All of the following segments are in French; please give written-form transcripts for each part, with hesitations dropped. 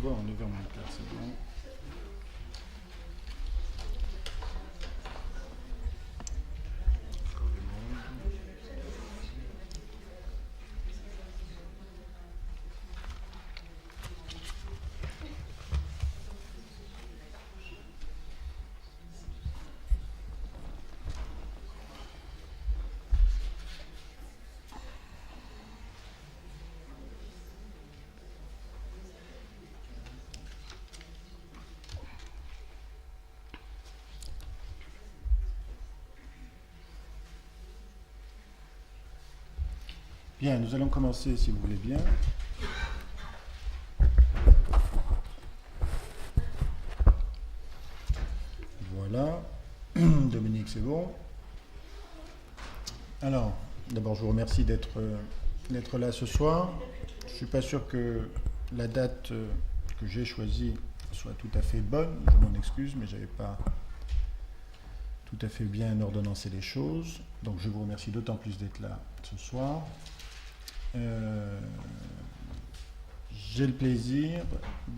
voir, 9h moins le quart, c'est bon. Encore du monde. Bien, nous allons commencer, si vous voulez bien. Voilà. Dominique, c'est bon. Alors, d'abord, je vous remercie d'être là ce soir. Je ne suis pas sûr que la date que j'ai choisie soit tout à fait bonne. Je m'en excuse, mais je n'avais pas tout à fait bien ordonnancé les choses. Donc, je vous remercie d'autant plus d'être là ce soir. J'ai le plaisir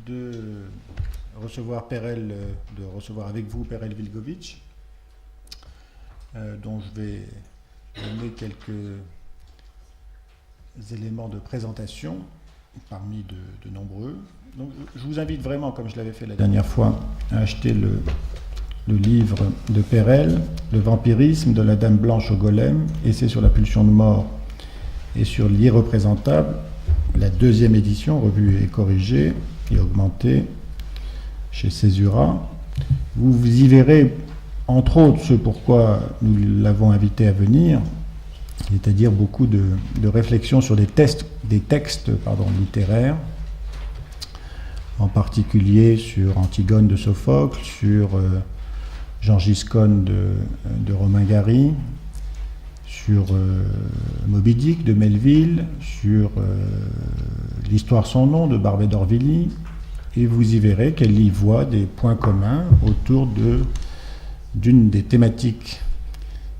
de recevoir avec vous Perel Vilgović, dont je vais donner quelques éléments de présentation parmi de nombreux. Donc, je vous invite vraiment, comme je l'avais fait la dernière fois, à acheter le livre de Perel, Le vampirisme de la Dame blanche au golem, essai sur la pulsion de mort et sur l'irreprésentable, la deuxième édition, revue et corrigée et augmentée chez Césura. Vous y verrez, entre autres, ce pourquoi nous l'avons invité à venir, c'est-à-dire beaucoup de réflexions sur des textes littéraires, en particulier sur Antigone de Sophocle, sur Jean Giscone de Romain Gary, sur Moby Dick de Melville, sur l'histoire sans nom de Barbey d'Aurevilly, et vous y verrez qu'elle y voit des points communs autour d'une des thématiques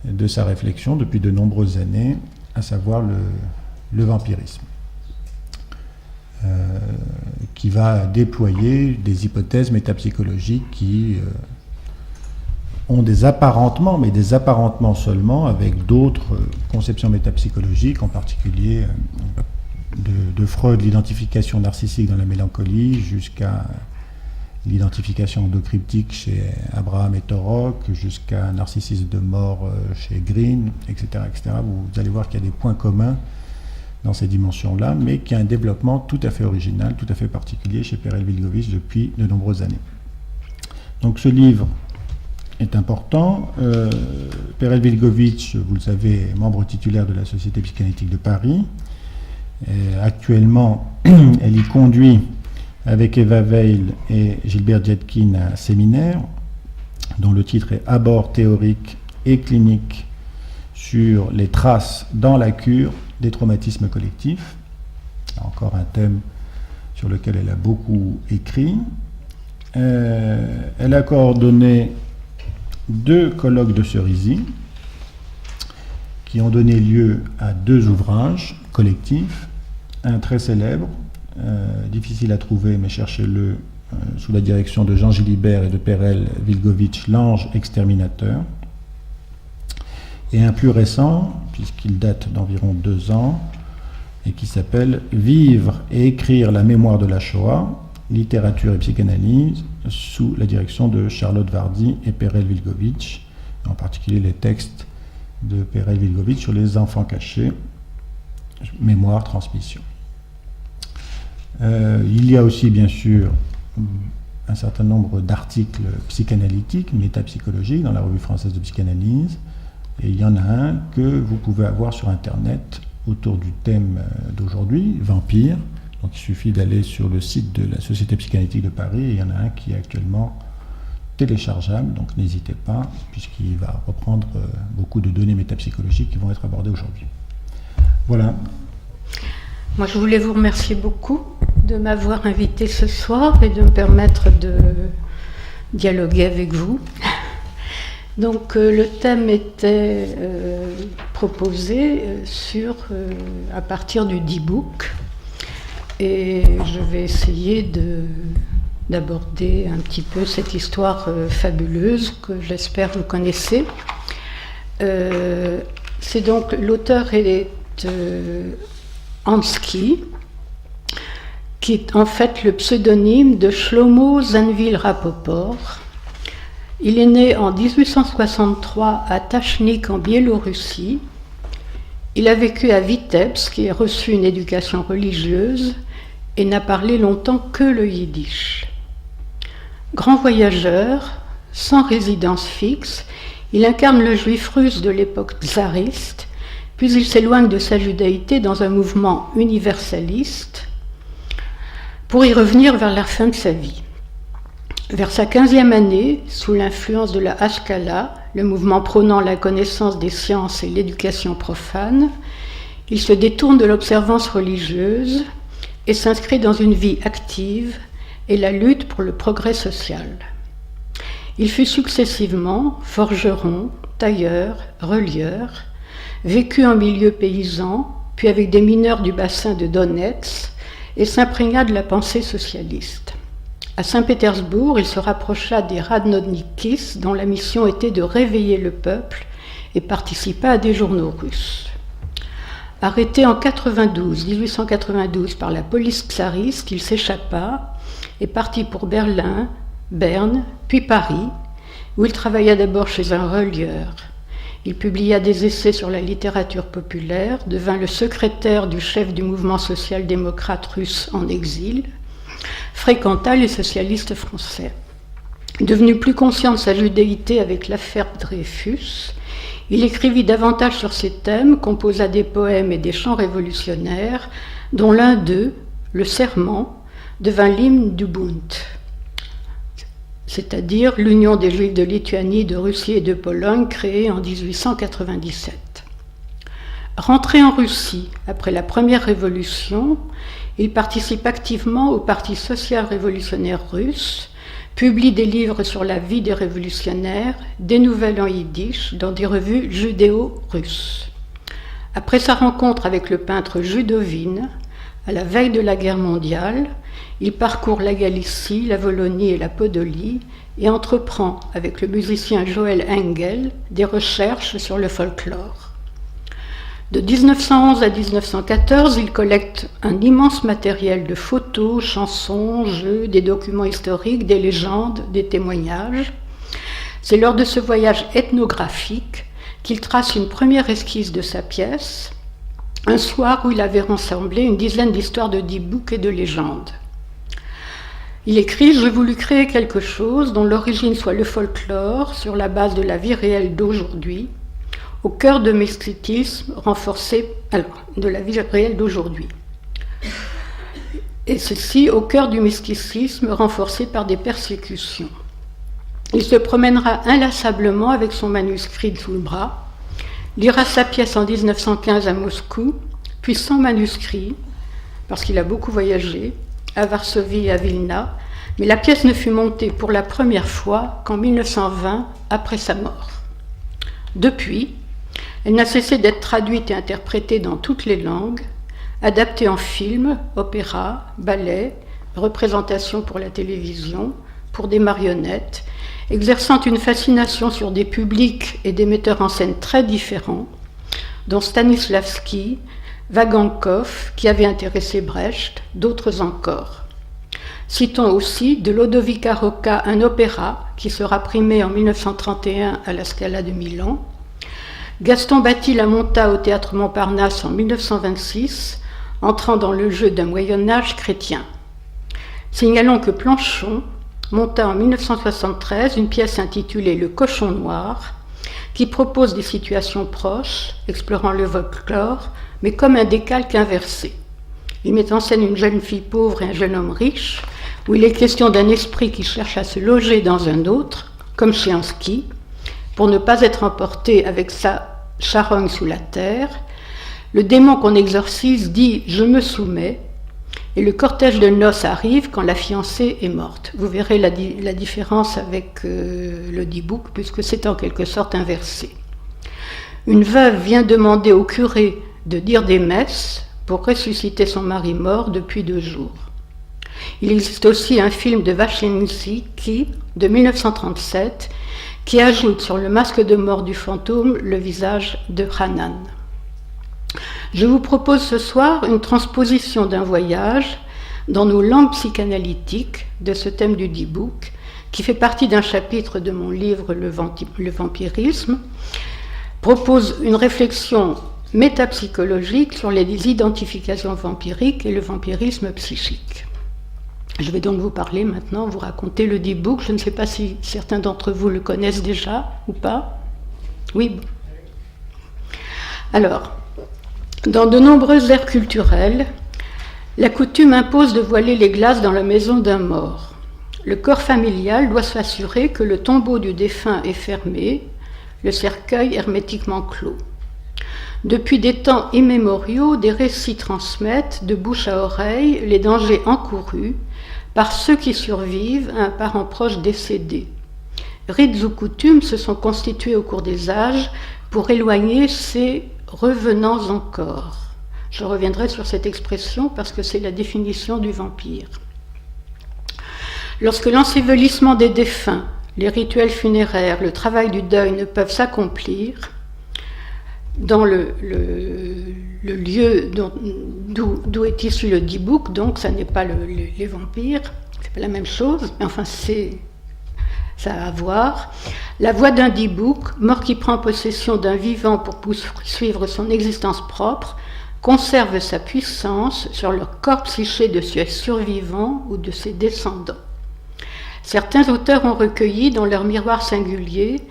de sa réflexion depuis de nombreuses années, à savoir le vampirisme, qui va déployer des hypothèses métapsychologiques qui ont des apparentements, mais des apparentements seulement, avec d'autres conceptions métapsychologiques, en particulier de Freud, l'identification narcissique dans la mélancolie, jusqu'à l'identification endocryptique chez Abraham et Torok, jusqu'à narcissisme de mort chez Green, etc., etc. Vous allez voir qu'il y a des points communs dans ces dimensions-là, mais qu'il y a un développement tout à fait original, tout à fait particulier chez Perel Vilgović depuis de nombreuses années. Donc ce livre est important. Perel Vilgović, vous le savez, est membre titulaire de la Société psychanalytique de Paris. Actuellement, elle y conduit avec Eva Weil et Gilbert Jetkin un séminaire dont le titre est Abord théorique et clinique sur les traces dans la cure des traumatismes collectifs. Encore un thème sur lequel elle a beaucoup écrit. Elle a coordonné 2 colloques de Cerisy qui ont donné lieu à 2 ouvrages collectifs, un très célèbre, difficile à trouver, mais cherchez-le, sous la direction de Jean Gilibert et de Perel Vilgović, L'Ange exterminateur, et un plus récent, puisqu'il date d'environ 2 ans, et qui s'appelle Vivre et écrire la mémoire de la Shoah, littérature et psychanalyse, sous la direction de Charlotte Vardy et Perel Vilgović, en particulier les textes de Perel Vilgović sur les enfants cachés, mémoire, transmission. Il y a aussi, bien sûr, un certain nombre d'articles psychanalytiques, métapsychologiques, dans la Revue française de psychanalyse, et il y en a un que vous pouvez avoir sur Internet autour du thème d'aujourd'hui, Vampire. Donc il suffit d'aller sur le site de la Société psychanalytique de Paris, et il y en a un qui est actuellement téléchargeable, donc n'hésitez pas, puisqu'il va reprendre beaucoup de données métapsychologiques qui vont être abordées aujourd'hui. Voilà. Moi, je voulais vous remercier beaucoup de m'avoir invité ce soir et de me permettre de dialoguer avec vous. Donc, le thème était proposé à partir du D-Book. et je vais essayer d'aborder un petit peu cette histoire fabuleuse que j'espère vous connaissez. C'est donc, l'auteur est Hansky, qui est en fait le pseudonyme de Shlomo Zalman Rapoport. Il est né en 1863 à Tachnik en Biélorussie. Il a vécu à Vitebsk et a reçu une éducation religieuse et n'a parlé longtemps que le yiddish. Grand voyageur, sans résidence fixe, il incarne le juif russe de l'époque tsariste, puis il s'éloigne de sa judaïté dans un mouvement universaliste pour y revenir vers la fin de sa vie. Vers sa 15e année, sous l'influence de la Haskalah, le mouvement prônant la connaissance des sciences et l'éducation profane, il se détourne de l'observance religieuse et s'inscrit dans une vie active et la lutte pour le progrès social. Il fut successivement forgeron, tailleur, relieur, vécut en milieu paysan, puis avec des mineurs du bassin de Donetsk, et s'imprégna de la pensée socialiste. À Saint-Pétersbourg, il se rapprocha des Radnonikis, dont la mission était de réveiller le peuple, et participa à des journaux russes. Arrêté en 1892 par la police tsariste, il s'échappa et partit pour Berlin, Berne, puis Paris, où il travailla d'abord chez un relieur. Il publia des essais sur la littérature populaire, devint le secrétaire du chef du mouvement social-démocrate russe en exil, fréquenta les socialistes français. Devenu plus conscient de sa judéité avec l'affaire Dreyfus, il écrivit davantage sur ces thèmes, composa des poèmes et des chants révolutionnaires, dont l'un d'eux, le Serment, devint l'hymne du Bund, c'est-à-dire l'Union des Juifs de Lituanie, de Russie et de Pologne, créée en 1897. Rentré en Russie après la première révolution, il participe activement au Parti social-révolutionnaire russe, publie des livres sur la vie des révolutionnaires, des nouvelles en yiddish dans des revues judéo-russes. Après sa rencontre avec le peintre Judovine, à la veille de la guerre mondiale, il parcourt la Galicie, la Wallonie et la Podolie et entreprend, avec le musicien Joël Engel, des recherches sur le folklore. De 1911 à 1914, il collecte un immense matériel de photos, chansons, jeux, des documents historiques, des légendes, des témoignages. C'est lors de ce voyage ethnographique qu'il trace une première esquisse de sa pièce, un soir où il avait rassemblé une dizaine d'histoires de dibouks et de légendes. Il écrit « J'ai voulu créer quelque chose dont l'origine soit le folklore sur la base de la vie réelle d'aujourd'hui, au cœur de mysticisme renforcé, de la vie réelle d'aujourd'hui. Et ceci au cœur du mysticisme renforcé par des persécutions. Il se promènera inlassablement avec son manuscrit sous le bras, lira sa pièce en 1915 à Moscou, puis sans manuscrit, parce qu'il a beaucoup voyagé, à Varsovie et à Vilna, mais la pièce ne fut montée pour la première fois qu'en 1920, après sa mort. Depuis, elle n'a cessé d'être traduite et interprétée dans toutes les langues, adaptée en film, opéra, ballet, représentation pour la télévision, pour des marionnettes, exerçant une fascination sur des publics et des metteurs en scène très différents, dont Stanislavski, Vagankoff, qui avait intéressé Brecht, d'autres encore. Citons aussi de Lodovica Rocca un opéra qui sera primé en 1931 à la Scala de Milan. Gaston Batty la monta au théâtre Montparnasse en 1926, entrant dans le jeu d'un Moyen-Âge chrétien. Signalons que Planchon monta en 1973 une pièce intitulée Le Cochon Noir, qui propose des situations proches, explorant le folklore, mais comme un décalque inversé. Il met en scène une jeune fille pauvre et un jeune homme riche, où il est question d'un esprit qui cherche à se loger dans un autre, comme chez Hansky, pour ne pas être emporté avec sa charogne sous la terre. Le démon qu'on exorcise dit « je me soumets » et le cortège de noces arrive quand la fiancée est morte. Vous verrez la différence avec le dibouk, puisque c'est en quelque sorte inversé. Une veuve vient demander au curé de dire des messes pour ressusciter son mari mort depuis 2 jours. Il existe aussi un film de Waschiński de 1937 qui ajoute sur le masque de mort du fantôme le visage de Hanan. Je vous propose ce soir une transposition d'un voyage dans nos langues psychanalytiques de ce thème du Dibouk, qui fait partie d'un chapitre de mon livre Le vampirisme, propose une réflexion métapsychologique sur les identifications vampiriques et le vampirisme psychique. Je vais donc vous parler maintenant, vous raconter le Dibouk. Je ne sais pas si certains d'entre vous le connaissent déjà ou pas. Oui. Alors, dans de nombreuses aires culturelles, la coutume impose de voiler les glaces dans la maison d'un mort. Le corps familial doit s'assurer que le tombeau du défunt est fermé, le cercueil hermétiquement clos. Depuis des temps immémoriaux, des récits transmettent de bouche à oreille les dangers encourus par ceux qui survivent à un parent proche décédé. Rites ou coutumes se sont constitués au cours des âges pour éloigner ces revenants encore. Je reviendrai sur cette expression parce que c'est la définition du vampire. Lorsque l'ensevelissement des défunts, les rituels funéraires, le travail du deuil ne peuvent s'accomplir, dans le lieu d'où est issu le Dibouk, donc ça n'est pas les vampires, c'est pas la même chose, mais enfin ça a à voir. La voix d'un Dibouk, mort qui prend possession d'un vivant pour poursuivre son existence propre, conserve sa puissance sur le corps psyché de ses survivants ou de ses descendants. Certains auteurs ont recueilli dans leur miroir singulier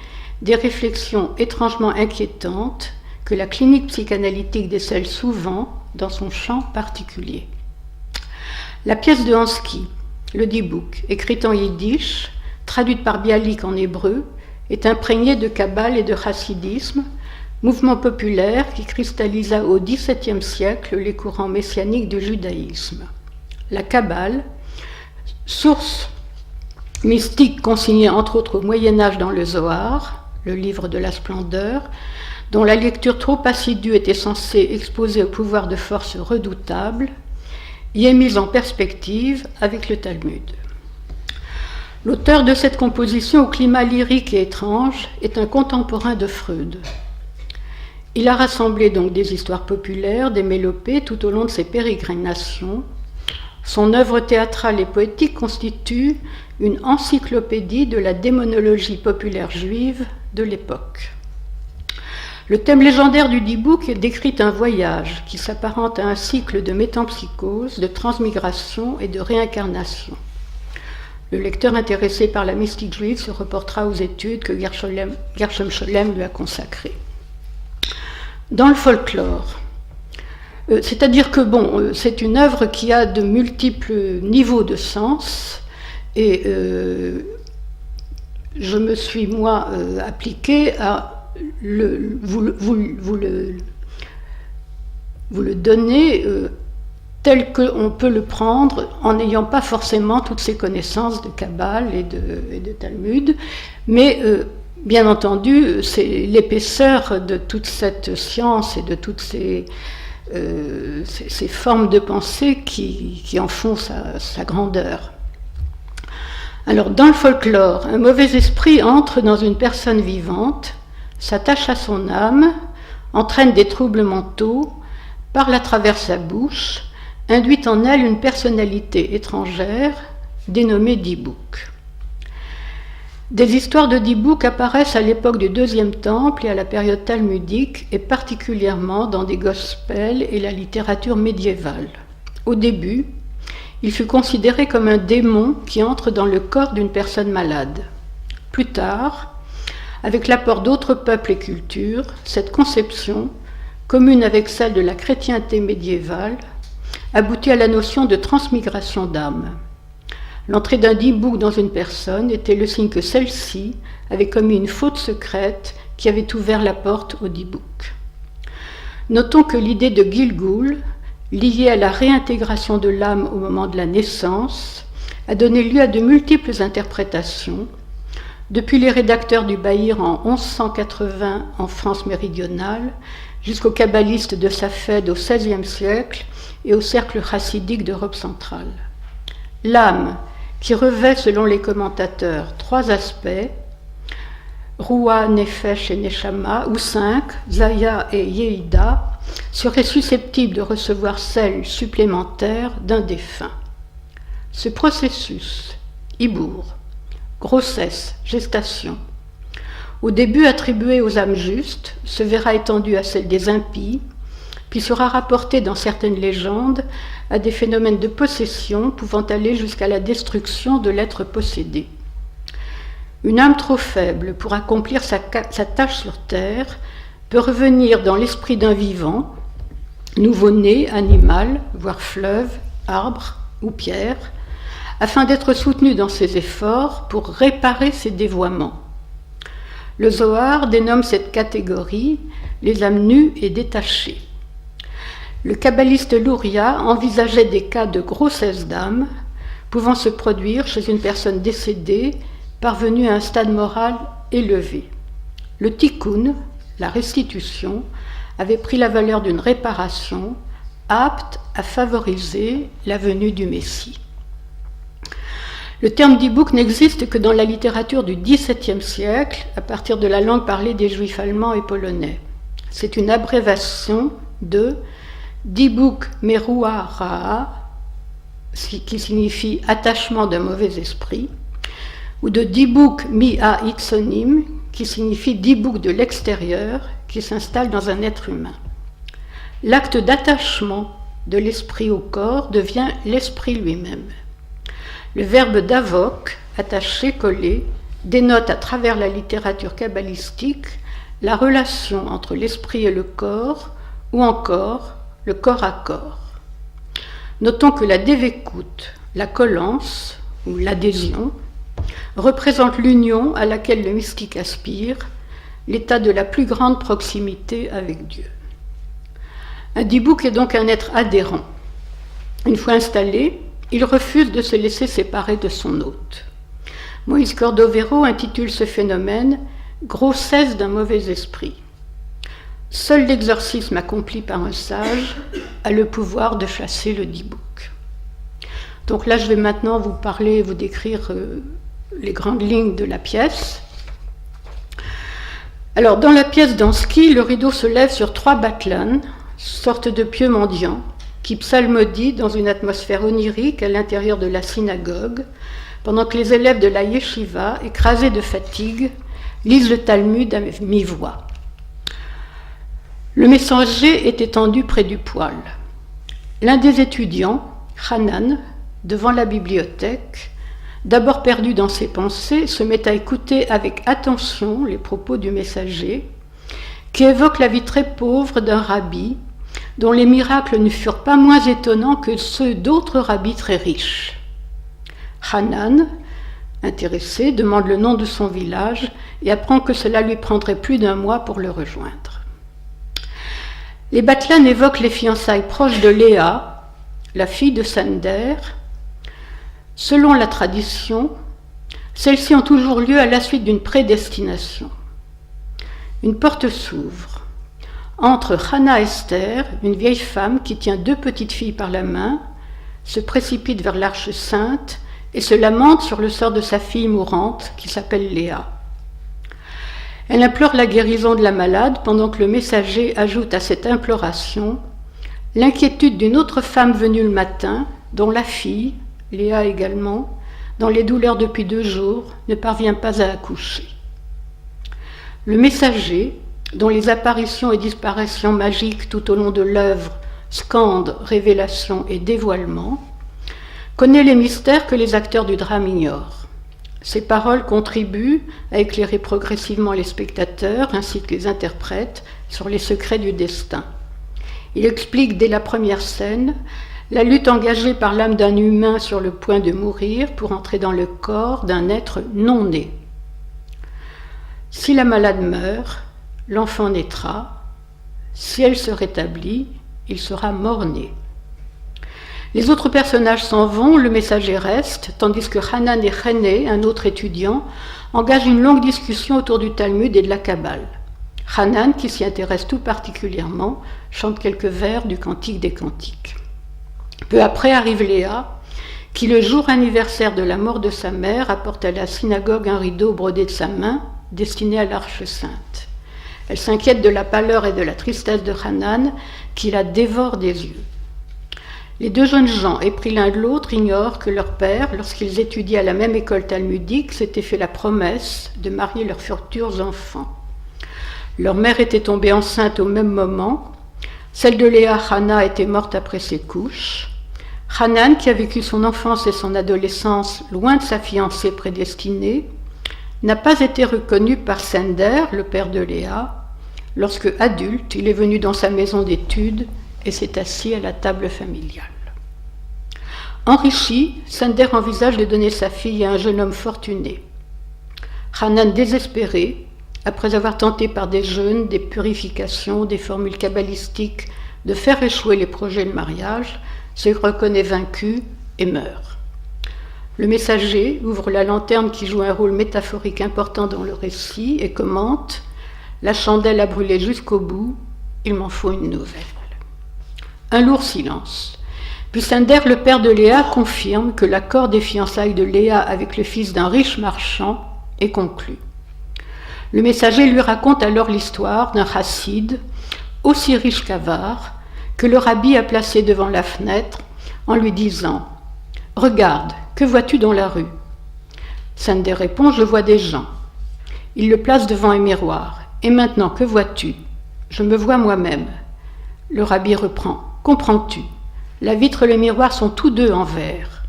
des réflexions étrangement inquiétantes que la clinique psychanalytique décèle souvent dans son champ particulier. La pièce de Hansky, le Dibouk, écrite en yiddish, traduite par Bialik en hébreu, est imprégnée de kabbale et de chassidisme, mouvement populaire qui cristallisa au XVIIe siècle les courants messianiques du judaïsme. La kabbale, source mystique consignée entre autres au Moyen-Âge dans le Zohar, le livre de la splendeur, dont la lecture trop assidue était censée exposer au pouvoir de force redoutable, y est mise en perspective avec le Talmud. L'auteur de cette composition au climat lyrique et étrange est un contemporain de Freud. Il a rassemblé donc des histoires populaires, des mélopées tout au long de ses pérégrinations. Son œuvre théâtrale et poétique constitue une encyclopédie de la démonologie populaire juive de l'époque. Le thème légendaire du Dibouk décrit un voyage qui s'apparente à un cycle de métempsychose, de transmigration et de réincarnation. Le lecteur intéressé par la mystique juive se reportera aux études que Gershom Scholem lui a consacrées. Dans le folklore, c'est-à-dire que c'est une œuvre qui a de multiples niveaux de sens et je me suis moi appliquée à vous le donner tel qu'on peut le prendre en n'ayant pas forcément toutes ces connaissances de Kabbale et de Talmud, mais bien entendu, c'est l'épaisseur de toute cette science et de toutes ces formes de pensée qui en font sa grandeur. Alors, dans le folklore, un mauvais esprit entre dans une personne vivante, s'attache à son âme, entraîne des troubles mentaux, parle à travers sa bouche, induit en elle une personnalité étrangère, dénommée Dibouk. Des histoires de Dibouk apparaissent à l'époque du Deuxième Temple et à la période talmudique, et particulièrement dans des gospels et la littérature médiévale. Au début, il fut considéré comme un démon qui entre dans le corps d'une personne malade. Plus tard, avec l'apport d'autres peuples et cultures, cette conception, commune avec celle de la chrétienté médiévale, aboutit à la notion de transmigration d'âme. L'entrée d'un Dibouk dans une personne était le signe que celle-ci avait commis une faute secrète qui avait ouvert la porte au Dibouk. Notons que l'idée de Gilgul, liée à la réintégration de l'âme au moment de la naissance, a donné lieu à de multiples interprétations, depuis les rédacteurs du Bahir en 1180 en France méridionale, jusqu'aux kabbalistes de Safed au XVIe siècle et au cercle chassidique d'Europe centrale. L'âme, qui revêt, selon les commentateurs, 3 aspects, Roua, Nefesh et Neshama, ou 5, Zaya et Yehuda, serait susceptible de recevoir celle supplémentaire d'un défunt. Ce processus, Ibour, grossesse, gestation, au début attribué aux âmes justes, se verra étendu à celles des impies, puis sera rapporté dans certaines légendes à des phénomènes de possession pouvant aller jusqu'à la destruction de l'être possédé. Une âme trop faible pour accomplir sa tâche sur terre peut revenir dans l'esprit d'un vivant, nouveau-né, animal, voire fleuve, arbre ou pierre, afin d'être soutenu dans ses efforts pour réparer ses dévoiements. Le Zohar dénomme cette catégorie les âmes nues et détachées. Le kabbaliste Luria envisageait des cas de grossesse d'âme pouvant se produire chez une personne décédée parvenue à un stade moral élevé. Le tikkun, la restitution, avait pris la valeur d'une réparation apte à favoriser la venue du Messie. Le terme d'Ibouk n'existe que dans la littérature du XVIIe siècle, à partir de la langue parlée des Juifs allemands et polonais. C'est une abréviation de Dibuk Meruah Ra'a, qui signifie attachement d'un mauvais esprit, ou de Dibuk Mi'a Itsonim, qui signifie Dibuk de l'extérieur, qui s'installe dans un être humain. L'acte d'attachement de l'esprit au corps devient l'esprit lui-même. Le verbe davok, attaché, collé, dénote à travers la littérature kabbalistique la relation entre l'esprit et le corps, ou encore le corps à corps. Notons que la dévécoute, la collance, ou l'adhésion, représente l'union à laquelle le mystique aspire, l'état de la plus grande proximité avec Dieu. Un dibouk est donc un être adhérent. Une fois installé, il refuse de se laisser séparer de son hôte. Moïse Cordovero intitule ce phénomène « grossesse d'un mauvais esprit ». Seul l'exorcisme accompli par un sage a le pouvoir de chasser le dibouk. Donc là, je vais maintenant vous parler, vous décrire les grandes lignes de la pièce. Alors, dans la pièce d'Ansky, le rideau se lève sur 3 batlanes, sorte de pieux mendiants, qui psalmodient dans une atmosphère onirique à l'intérieur de la synagogue, pendant que les élèves de la yeshiva, écrasés de fatigue, lisent le Talmud à mi-voix. Le messager est étendu près du poêle. L'un des étudiants, Hanan, devant la bibliothèque, d'abord perdu dans ses pensées, se met à écouter avec attention les propos du messager, qui évoque la vie très pauvre d'un rabbi, dont les miracles ne furent pas moins étonnants que ceux d'autres rabbis très riches. Hanan, intéressé, demande le nom de son village et apprend que cela lui prendrait plus d'1 mois pour le rejoindre. Les batlanes évoquent les fiançailles proches de Léa, la fille de Sander. Selon la tradition, celles-ci ont toujours lieu à la suite d'une prédestination. Une porte s'ouvre. Entre Hannah Esther, une vieille femme qui tient 2 petites filles par la main, se précipite vers l'Arche sainte et se lamente sur le sort de sa fille mourante qui s'appelle Léa. Elle implore la guérison de la malade pendant que le messager ajoute à cette imploration l'inquiétude d'une autre femme venue le matin, dont la fille, Léa également, dans les douleurs depuis 2 jours, ne parvient pas à accoucher. Le messager, dont les apparitions et disparitions magiques tout au long de l'œuvre scandent révélation et dévoilement, connaît les mystères que les acteurs du drame ignorent. Ses paroles contribuent à éclairer progressivement les spectateurs ainsi que les interprètes sur les secrets du destin. Il explique dès la première scène la lutte engagée par l'âme d'un humain sur le point de mourir pour entrer dans le corps d'un être non né. Si la malade meurt, l'enfant naîtra. Si elle se rétablit, il sera mort-né. Les autres personnages s'en vont, le messager reste, tandis que Hanan et René, un autre étudiant, engage une longue discussion autour du Talmud et de la Kabbale. Hanan, qui s'y intéresse tout particulièrement, chante quelques vers du Cantique des Cantiques. Peu après arrive Léa, qui le jour anniversaire de la mort de sa mère apporte à la synagogue un rideau brodé de sa main, destiné à l'Arche sainte. Elle s'inquiète de la pâleur et de la tristesse de Hanan, qui la dévore des yeux. Les deux jeunes gens, épris l'un de l'autre, ignorent que leur père, lorsqu'ils étudiaient à la même école talmudique, s'était fait la promesse de marier leurs futurs enfants. Leur mère était tombée enceinte au même moment. Celle de Léa, Hana, était morte après ses couches. Hanan, qui a vécu son enfance et son adolescence loin de sa fiancée prédestinée, n'a pas été reconnu par Sender, le père de Léa, lorsque, adulte, il est venu dans sa maison d'études et s'est assis à la table familiale. Enrichi, Sender envisage de donner sa fille à un jeune homme fortuné. Hanan, désespéré, après avoir tenté par des jeûnes, des purifications, des formules kabbalistiques de faire échouer les projets de mariage, se reconnaît vaincu et meurt. Le messager ouvre la lanterne qui joue un rôle métaphorique important dans le récit et commente « La chandelle a brûlé jusqu'au bout, il m'en faut une nouvelle ». Un lourd silence. Puis Sender, le père de Léa, confirme que l'accord des fiançailles de Léa avec le fils d'un riche marchand est conclu. Le messager lui raconte alors l'histoire d'un chassid, aussi riche qu'avare, que le rabbi a placé devant la fenêtre en lui disant « Regarde, que vois-tu dans la rue ?» Sender répond « Je vois des gens ». Il le place devant un miroir. « Et maintenant, que vois-tu » ?»« Je me vois moi-même. » Le rabbi reprend « Comprends-tu ? La vitre et le miroir sont tous deux en verre.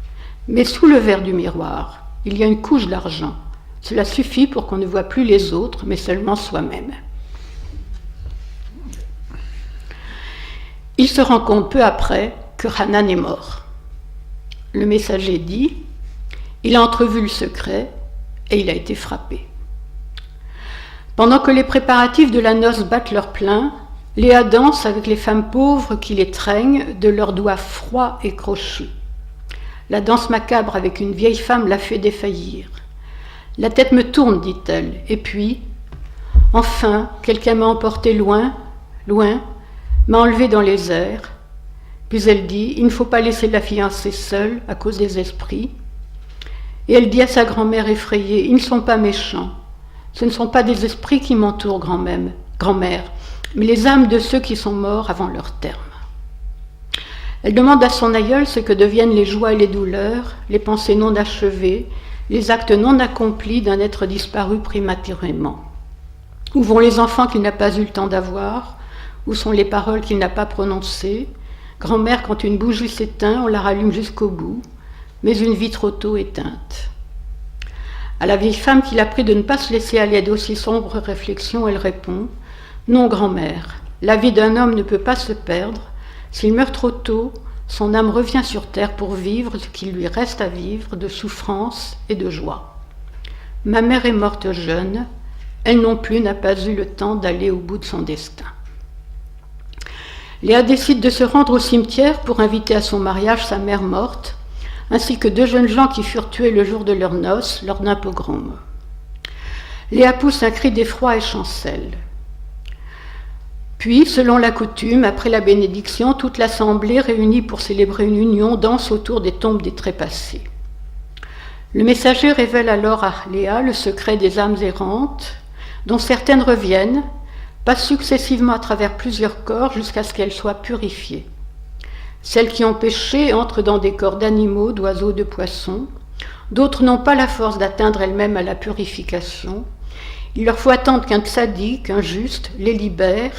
Mais sous le verre du miroir, il y a une couche d'argent. Cela suffit pour qu'on ne voit plus les autres, mais seulement soi-même. » Il se rend compte peu après que Hanan est mort. Le messager dit « Il a entrevu le secret et il a été frappé. » Pendant que les préparatifs de la noce battent leur plein, Léa danse avec les femmes pauvres qui l'étreignent de leurs doigts froids et crochus. La danse macabre avec une vieille femme la fait défaillir. « La tête me tourne, dit-elle, et puis, enfin, quelqu'un m'a emporté loin, loin, m'a enlevé dans les airs. » Puis elle dit « Il ne faut pas laisser la fiancée seule à cause des esprits. » Et elle dit à sa grand-mère effrayée « Ils ne sont pas méchants. Ce ne sont pas des esprits qui m'entourent, grand-mère, mais les âmes de ceux qui sont morts avant leur terme. » Elle demande à son aïeul ce que deviennent les joies et les douleurs, les pensées non achevées, les actes non accomplis d'un être disparu prématurément. Où vont les enfants qu'il n'a pas eu le temps d'avoir? Où sont les paroles qu'il n'a pas prononcées? Grand-mère, quand une bougie s'éteint, on la rallume jusqu'au bout, mais une vie trop tôt éteinte. À la vieille femme qu'il a pris de ne pas se laisser aller à d'aussi sombres réflexions, elle répond « Non, grand-mère, la vie d'un homme ne peut pas se perdre. S'il meurt trop tôt, son âme revient sur terre pour vivre ce qu'il lui reste à vivre de souffrance et de joie. Ma mère est morte jeune, elle non plus n'a pas eu le temps d'aller au bout de son destin. » Léa décide de se rendre au cimetière pour inviter à son mariage sa mère morte, ainsi que deux jeunes gens qui furent tués le jour de leurs noces lors d'un pogrom. Léa pousse un cri d'effroi et chancelle. Puis, selon la coutume, après la bénédiction, toute l'assemblée réunie pour célébrer une union danse autour des tombes des trépassés. Le messager révèle alors à Léa le secret des âmes errantes, dont certaines reviennent, passent successivement à travers plusieurs corps jusqu'à ce qu'elles soient purifiées. Celles qui ont péché entrent dans des corps d'animaux, d'oiseaux, de poissons. D'autres n'ont pas la force d'atteindre elles-mêmes à la purification. Il leur faut attendre qu'un tzaddik, un juste, les libère.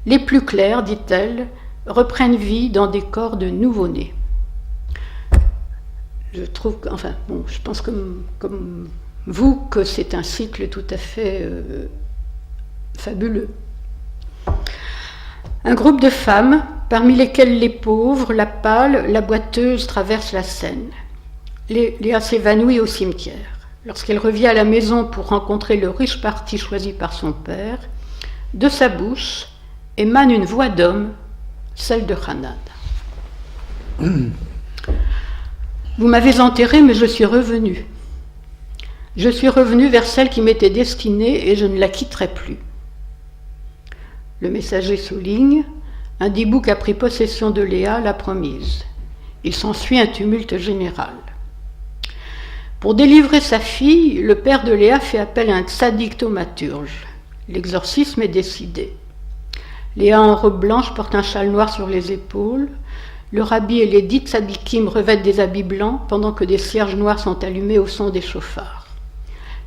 Les plus clairs, dit-elle, reprennent vie dans des corps de nouveau-nés. Je trouve, je pense comme vous que c'est un cycle tout à fait fabuleux. Un groupe de femmes, parmi lesquelles les pauvres, la pâle, la boiteuse, traversent la Seine. Léa s'évanouit au cimetière. Lorsqu'elle revient à la maison pour rencontrer le riche parti choisi par son père, de sa bouche émane une voix d'homme, celle de Hanan. « Vous m'avez enterré, mais je suis revenu. » Je suis revenu vers celle qui m'était destinée et je ne la quitterai plus. Le messager souligne, un Dybouk a pris possession de Léa, la promise. Il s'ensuit un tumulte général. Pour délivrer sa fille, le père de Léa fait appel à un tzaddik thaumaturge. L'exorcisme est décidé. Léa en robe blanche porte un châle noir sur les épaules. Le rabbi et les 10 tzaddikim revêtent des habits blancs pendant que des cierges noirs sont allumés au son des chauffards.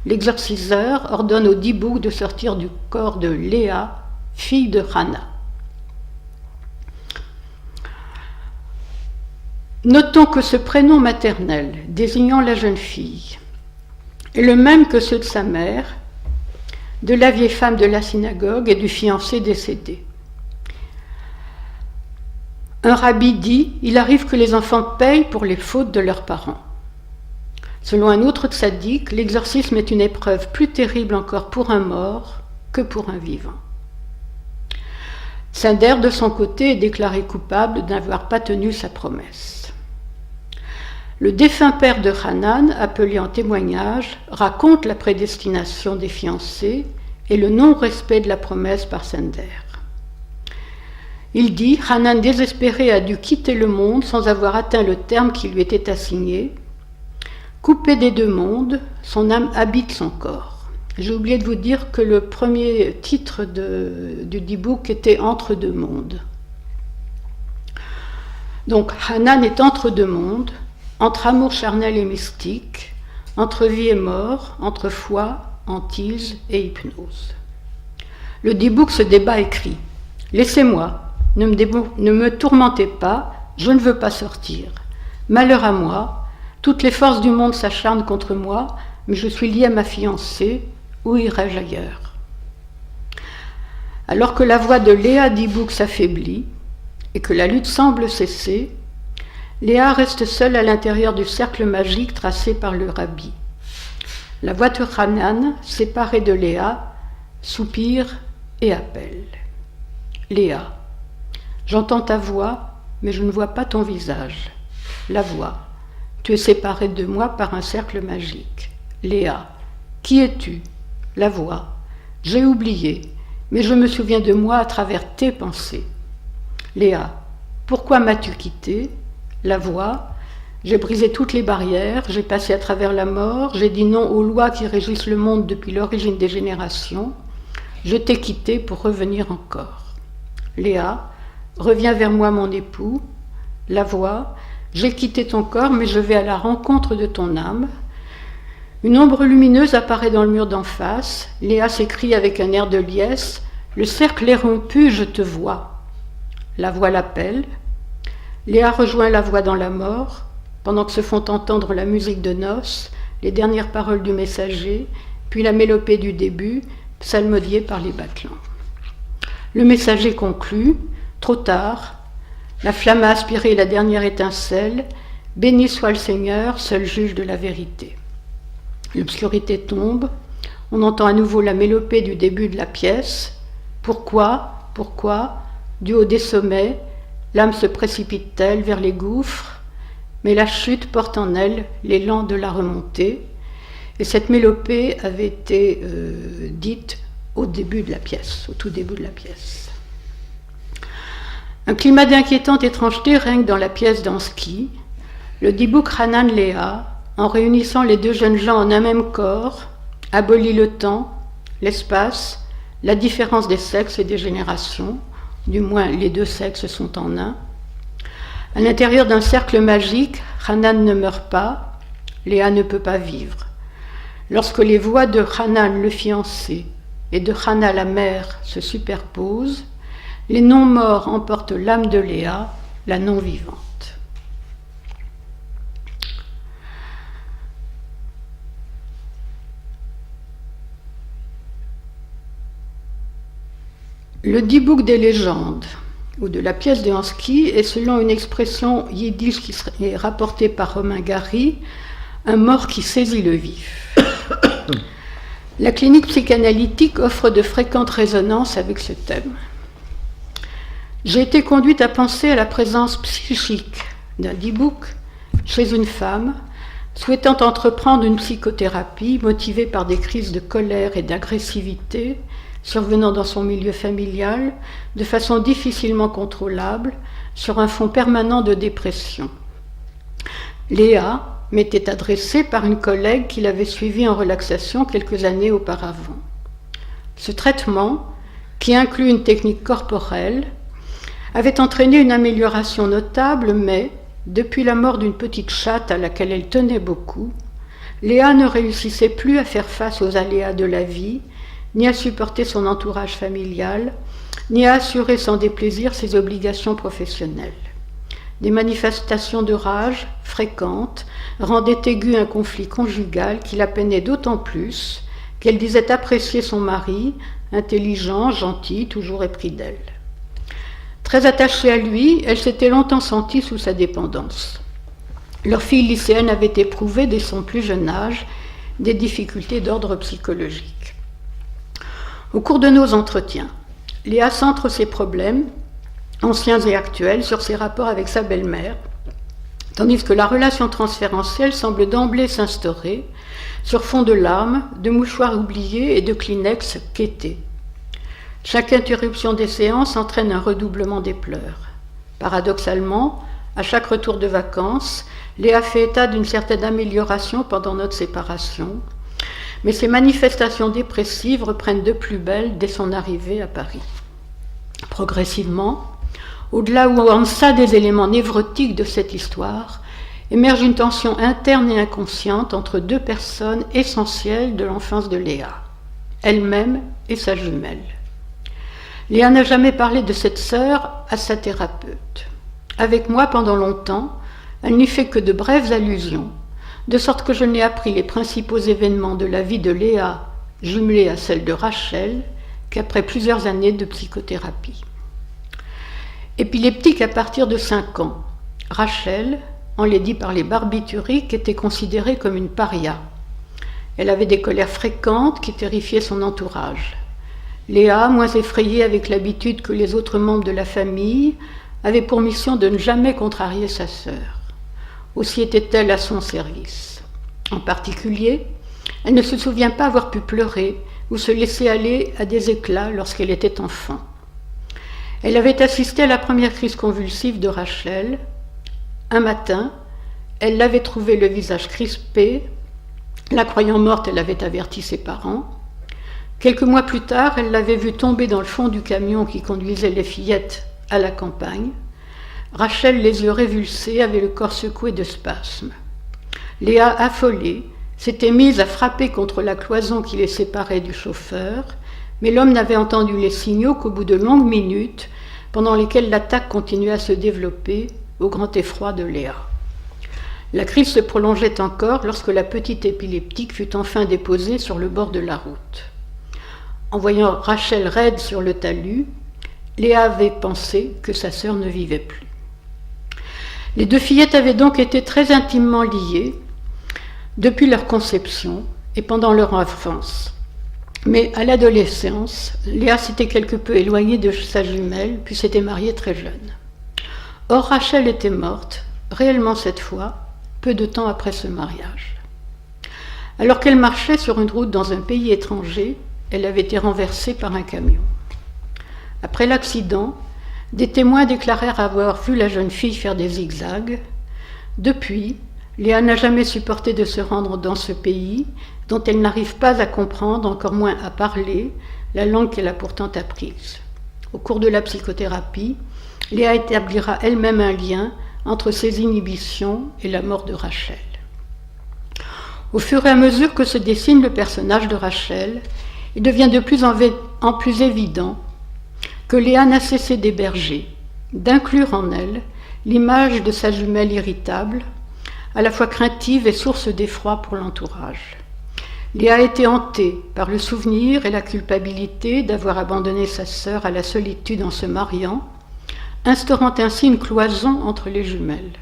L'exorciseur ordonne au Dybouk de sortir du corps de Léa, fille de Hana. Notons que ce prénom maternel, désignant la jeune fille, est le même que ceux de sa mère, de la vieille femme de la synagogue et du fiancé décédé. Un rabbi dit « Il arrive que les enfants payent pour les fautes de leurs parents ». Selon un autre tzaddik, l'exorcisme est une épreuve plus terrible encore pour un mort que pour un vivant. Sinder, de son côté, est déclaré coupable de n'avoir pas tenu sa promesse. Le défunt père de Hanan, appelé en témoignage, raconte la prédestination des fiancés et le non-respect de la promesse par Sinder. Il dit « Hanan désespéré a dû quitter le monde sans avoir atteint le terme qui lui était assigné. Coupé des deux mondes, son âme habite son corps. » J'ai oublié de vous dire que le premier titre du Dybouk était « Entre deux mondes ». Donc Hanan est entre deux mondes, entre amour charnel et mystique, entre vie et mort, entre foi, hantise et hypnose. Le Dybouk se débat et crie « Laissez-moi, ne me tourmentez pas, je ne veux pas sortir. Malheur à moi, toutes les forces du monde s'acharnent contre moi, mais je suis lié à ma fiancée, où irai-je ailleurs ?» Alors que la voix de Léa Dybouk s'affaiblit et que la lutte semble cesser, Léa reste seule à l'intérieur du cercle magique tracé par le rabbi. La voix de Hanan, séparée de Léa, soupire et appelle. Léa, j'entends ta voix, mais je ne vois pas ton visage. La voix, tu es séparée de moi par un cercle magique. Léa, qui es-tu? La voix, j'ai oublié, mais je me souviens de moi à travers tes pensées. Léa, pourquoi m'as-tu quitté? La voix, j'ai brisé toutes les barrières, j'ai passé à travers la mort, j'ai dit non aux lois qui régissent le monde depuis l'origine des générations, je t'ai quitté pour revenir encore. Léa, reviens vers moi mon époux. La voix, j'ai quitté ton corps mais je vais à la rencontre de ton âme. Une ombre lumineuse apparaît dans le mur d'en face, Léa s'écrie avec un air de liesse, le cercle est rompu, je te vois. La voix l'appelle. Léa rejoint la voix dans la mort, pendant que se font entendre la musique de noces, les dernières paroles du messager, puis la mélopée du début, psalmodiée par les batelans. Le messager conclut, trop tard, la flamme a aspiré la dernière étincelle, béni soit le Seigneur, seul juge de la vérité. L'obscurité tombe, on entend à nouveau la mélopée du début de la pièce. Pourquoi, du haut des sommets, l'âme se précipite-t-elle vers les gouffres, mais la chute porte en elle l'élan de la remontée. Et cette mélopée avait été dite au début de la pièce, au tout début de la pièce. Un climat d'inquiétante étrangeté règne dans la pièce d'Ansky. Le Dybouk Hanan Léa, en réunissant les deux jeunes gens en un même corps, abolit le temps, l'espace, la différence des sexes et des générations, du moins les deux sexes sont en un. À l'intérieur d'un cercle magique, Hanan ne meurt pas, Léa ne peut pas vivre. Lorsque les voix de Hanan le fiancé et de Hana la mère se superposent, les non-morts emportent l'âme de Léa, la non-vivante. Le Dybouk des légendes, ou de la pièce de Hansky, est selon une expression yiddish qui est rapportée par Romain Gary, un mort qui saisit le vif. La clinique psychanalytique offre de fréquentes résonances avec ce thème. J'ai été conduite à penser à la présence psychique d'un Dybouk chez une femme, Souhaitant entreprendre une psychothérapie motivée par des crises de colère et d'agressivité survenant dans son milieu familial de façon difficilement contrôlable sur un fond permanent de dépression. Léa m'était adressée par une collègue qui l'avait suivie en relaxation quelques années auparavant. Ce traitement, qui inclut une technique corporelle, avait entraîné une amélioration notable, mais, depuis la mort d'une petite chatte à laquelle elle tenait beaucoup, Léa ne réussissait plus à faire face aux aléas de la vie, ni à supporter son entourage familial, ni à assurer sans déplaisir ses obligations professionnelles. Des manifestations de rage fréquentes rendaient aigu un conflit conjugal qui la peinait d'autant plus qu'elle disait apprécier son mari, intelligent, gentil, toujours épris d'elle. Très attachée à lui, elle s'était longtemps sentie sous sa dépendance. Leur fille lycéenne avait éprouvé dès son plus jeune âge des difficultés d'ordre psychologique. Au cours de nos entretiens, Léa centre ses problèmes, anciens et actuels, sur ses rapports avec sa belle-mère, tandis que la relation transférentielle semble d'emblée s'instaurer sur fond de larmes, de mouchoirs oubliés et de Kleenex quêtés. Chaque interruption des séances entraîne un redoublement des pleurs. Paradoxalement, à chaque retour de vacances, Léa fait état d'une certaine amélioration pendant notre séparation, mais ces manifestations dépressives reprennent de plus belle dès son arrivée à Paris. Progressivement, au-delà ou en deçà des éléments névrotiques de cette histoire, émerge une tension interne et inconsciente entre deux personnes essentielles de l'enfance de Léa, elle-même et sa jumelle. Léa n'a jamais parlé de cette sœur à sa thérapeute. Avec moi, pendant longtemps, elle n'y fait que de brèves allusions, de sorte que je n'ai appris les principaux événements de la vie de Léa, jumelés à celle de Rachel, qu'après plusieurs années de psychothérapie. Épileptique à partir de 5 ans, Rachel, enlaidie par les barbituriques, était considérée comme une paria. Elle avait des colères fréquentes qui terrifiaient son entourage. Léa, moins effrayée avec l'habitude que les autres membres de la famille, avait pour mission de ne jamais contrarier sa sœur. Aussi était-elle à son service. En particulier, elle ne se souvient pas avoir pu pleurer ou se laisser aller à des éclats lorsqu'elle était enfant. Elle avait assisté à la première crise convulsive de Rachel. Un matin, elle l'avait trouvée le visage crispé. La croyant morte, elle avait averti ses parents. Quelques mois plus tard, elle l'avait vue tomber dans le fond du camion qui conduisait les fillettes à la campagne. Rachel, les yeux révulsés, avait le corps secoué de spasmes. Léa, affolée, s'était mise à frapper contre la cloison qui les séparait du chauffeur, mais l'homme n'avait entendu les signaux qu'au bout de longues minutes, pendant lesquelles l'attaque continuait à se développer, au grand effroi de Léa. La crise se prolongeait encore lorsque la petite épileptique fut enfin déposée sur le bord de la route. En voyant Rachel raide sur le talus, Léa avait pensé que sa sœur ne vivait plus. Les deux fillettes avaient donc été très intimement liées depuis leur conception et pendant leur enfance. Mais à l'adolescence, Léa s'était quelque peu éloignée de sa jumelle, puis s'était mariée très jeune. Or, Rachel était morte, réellement cette fois, peu de temps après ce mariage. Alors qu'elle marchait sur une route dans un pays étranger, elle avait été renversée par un camion. Après l'accident, des témoins déclarèrent avoir vu la jeune fille faire des zigzags. Depuis, Léa n'a jamais supporté de se rendre dans ce pays, dont elle n'arrive pas à comprendre, encore moins à parler, la langue qu'elle a pourtant apprise. Au cours de la psychothérapie, Léa établira elle-même un lien entre ses inhibitions et la mort de Rachel. Au fur et à mesure que se dessine le personnage de Rachel, il devient de plus en plus évident que Léa n'a cessé d'héberger, d'inclure en elle l'image de sa jumelle irritable, à la fois craintive et source d'effroi pour l'entourage. Léa a été hantée par le souvenir et la culpabilité d'avoir abandonné sa sœur à la solitude en se mariant, instaurant ainsi une cloison entre les jumelles.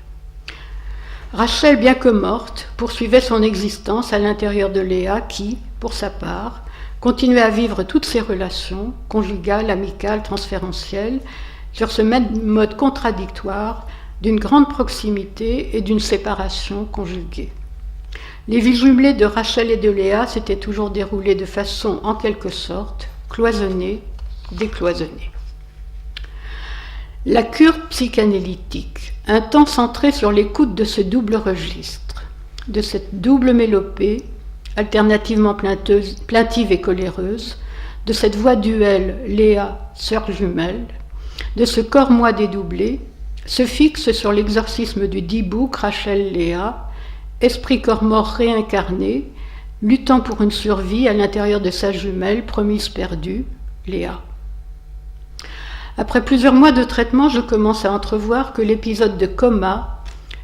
Rachel, bien que morte, poursuivait son existence à l'intérieur de Léa qui, pour sa part, continuait à vivre toutes ses relations, conjugales, amicales, transférentielles, sur ce même mode contradictoire d'une grande proximité et d'une séparation conjuguée. les vies jumelées de Rachel et de Léa s'étaient toujours déroulées de façon, en quelque sorte, cloisonnée, décloisonnée. La cure psychanalytique, un temps centré sur l'écoute de ce double registre, de cette double mélopée, alternativement plaintive et coléreuse, de cette voix duel Léa, sœur jumelle, de ce corps moi dédoublé, se fixe sur l'exorcisme du dit bouc Rachel-Léa, esprit corps mort réincarné, luttant pour une survie à l'intérieur de sa jumelle promise perdue, Léa. Après plusieurs mois de traitement, je commence à entrevoir que l'épisode de coma,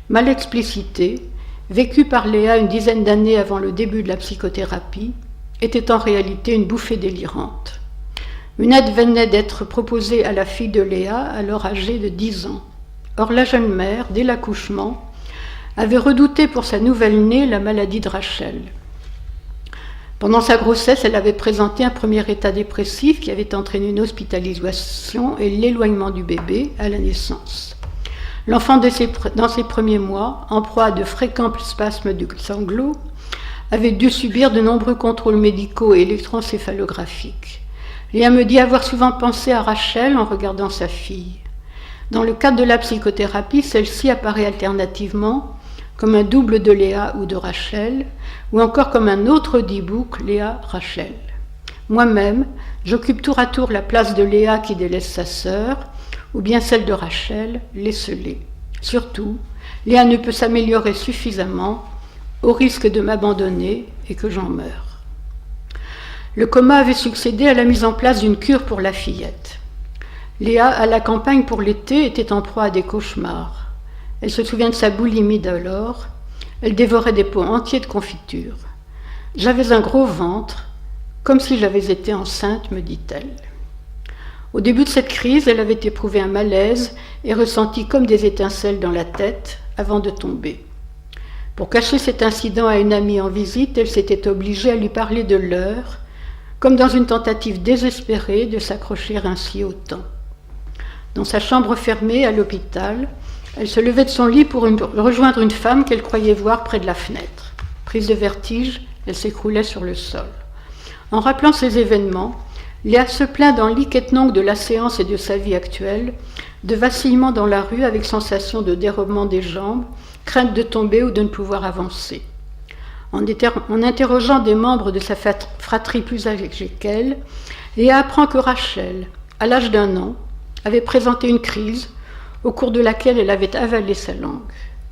mal explicité, vécu par Léa une dizaine d'années avant le début de la psychothérapie, était en réalité une bouffée délirante. Une aide venait d'être proposée à la fille de Léa, alors âgée de 10 ans. Or la jeune mère, dès l'accouchement, avait redouté pour sa nouvelle-née la maladie de Rachel. Pendant sa grossesse, elle avait présenté un premier état dépressif qui avait entraîné une hospitalisation et l'éloignement du bébé à la naissance. L'enfant, dans ses premiers mois, en proie à de fréquents spasmes de sanglots, avait dû subir de nombreux contrôles médicaux et électroencéphalographiques. Léa me dit avoir souvent pensé à Rachel en regardant sa fille. Dans le cadre de la psychothérapie, celle-ci apparaît alternativement comme un double de Léa ou de Rachel, ou encore comme un autre dit bouc, Léa-Rachel. Moi-même, j'occupe tour à tour la place de Léa qui délaisse sa sœur, ou bien celle de Rachel, l'esseulée. Surtout, Léa ne peut s'améliorer suffisamment au risque de m'abandonner et que j'en meure. Le coma avait succédé à la mise en place d'une cure pour la fillette. Léa, à la campagne pour l'été, était en proie à des cauchemars. Elle se souvient de sa boulimie d'alors. Elle dévorait des pots entiers de confiture. J'avais un gros ventre, comme si j'avais été enceinte, me dit-elle. Au début de cette crise, elle avait éprouvé un malaise et ressenti comme des étincelles dans la tête avant de tomber. Pour cacher cet incident à une amie en visite, elle s'était obligée à lui parler de l'heure, comme dans une tentative désespérée de s'accrocher ainsi au temps. Dans sa chambre fermée à l'hôpital, elle se levait de son lit pour rejoindre une femme qu'elle croyait voir près de la fenêtre. Prise de vertige, elle s'écroulait sur le sol. En rappelant ces événements, Léa se plaint dans l'hic-et-nonc de la séance et de sa vie actuelle, de vacillement dans la rue avec sensation de dérobement des jambes, crainte de tomber ou de ne pouvoir avancer. En interrogeant des membres de sa fratrie plus âgés qu'elle, Léa apprend que Rachel, à l'âge d'1 an, avait présenté une crise au cours de laquelle elle avait avalé sa langue.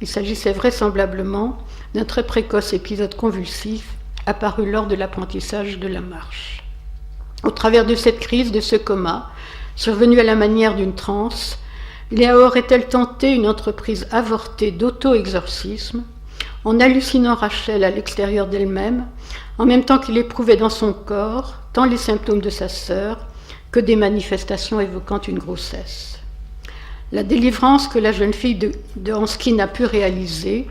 Il s'agissait vraisemblablement d'un très précoce épisode convulsif apparu lors de l'apprentissage de la marche. Au travers de cette crise, de ce coma, survenu à la manière d'une transe, Léa aurait-elle tenté une entreprise avortée d'auto-exorcisme, en hallucinant Rachel à l'extérieur d'elle-même, en même temps qu'il éprouvait dans son corps tant les symptômes de sa sœur que des manifestations évoquant une grossesse. La délivrance que la jeune fille de Hanskin a pu réaliser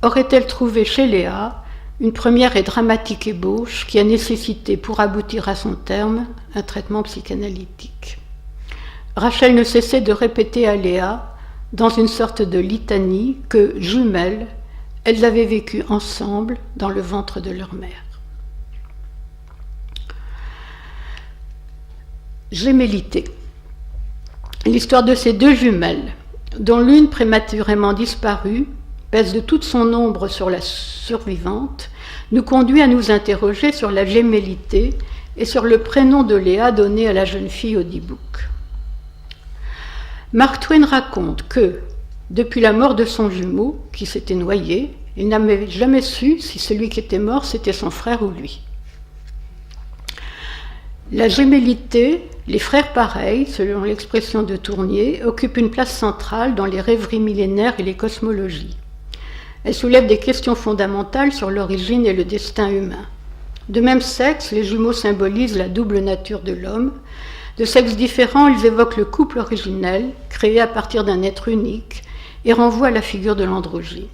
aurait-elle trouvé chez Léa une première et dramatique ébauche qui a nécessité, pour aboutir à son terme, un traitement psychanalytique. Rachel ne cessait de répéter à Léa, dans une sorte de litanie, que, jumelles, elles avaient vécu ensemble dans le ventre de leur mère. Gémellité. L'histoire de ces deux jumelles, dont l'une prématurément disparue, pèse de toute son ombre sur la survivante, nous conduit à nous interroger sur la gémellité et sur le prénom de Léa donné à la jeune fille au dit bouc. Mark Twain raconte que, depuis la mort de son jumeau, qui s'était noyé, il n'avait jamais su si celui qui était mort, c'était son frère ou lui. La gémellité, les frères pareils, selon l'expression de Tournier, occupent une place centrale dans les rêveries millénaires et les cosmologies. Elle soulève des questions fondamentales sur l'origine et le destin humain. De même sexe, les jumeaux symbolisent la double nature de l'homme. De sexes différents, ils évoquent le couple originel, créé à partir d'un être unique, et renvoient à la figure de l'androgyne.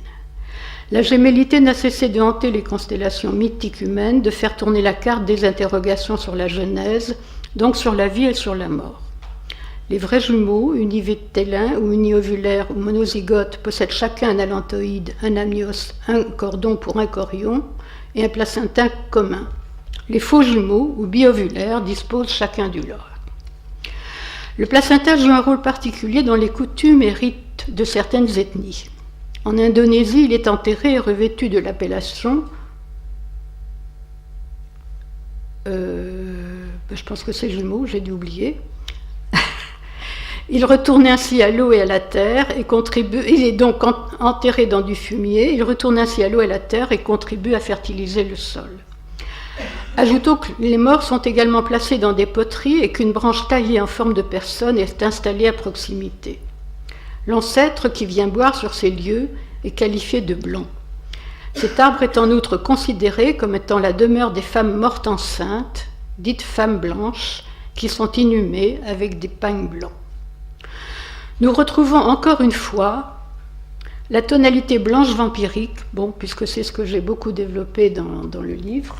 La gémellité n'a cessé de hanter les constellations mythiques humaines, de faire tourner la carte des interrogations sur la Genèse, donc sur la vie et sur la mort. Les vrais jumeaux, univitellins ou uniovulaires ou monozygotes, possèdent chacun un allantoïde, un amnios, un cordon pour un chorion et un placenta commun. Les faux jumeaux ou biovulaires disposent chacun du leur. Le placenta joue un rôle particulier dans les coutumes et rites de certaines ethnies. En Indonésie, il est enterré et revêtu de l'appellation je pense que c'est jumeaux, j'ai dû oublier. Il retourne ainsi à l'eau et à la terre et contribue. Il est donc enterré dans du fumier. Il retourne ainsi à l'eau et à la terre et contribue à fertiliser le sol. Ajoutons que les morts sont également placés dans des poteries et qu'une branche taillée en forme de personne est installée à proximité. L'ancêtre qui vient boire sur ces lieux est qualifié de blanc. Cet arbre est en outre considéré comme étant la demeure des femmes mortes enceintes, dites femmes blanches, qui sont inhumées avec des pagnes blancs. Nous retrouvons encore une fois la tonalité blanche vampirique, puisque c'est ce que j'ai beaucoup développé dans le livre,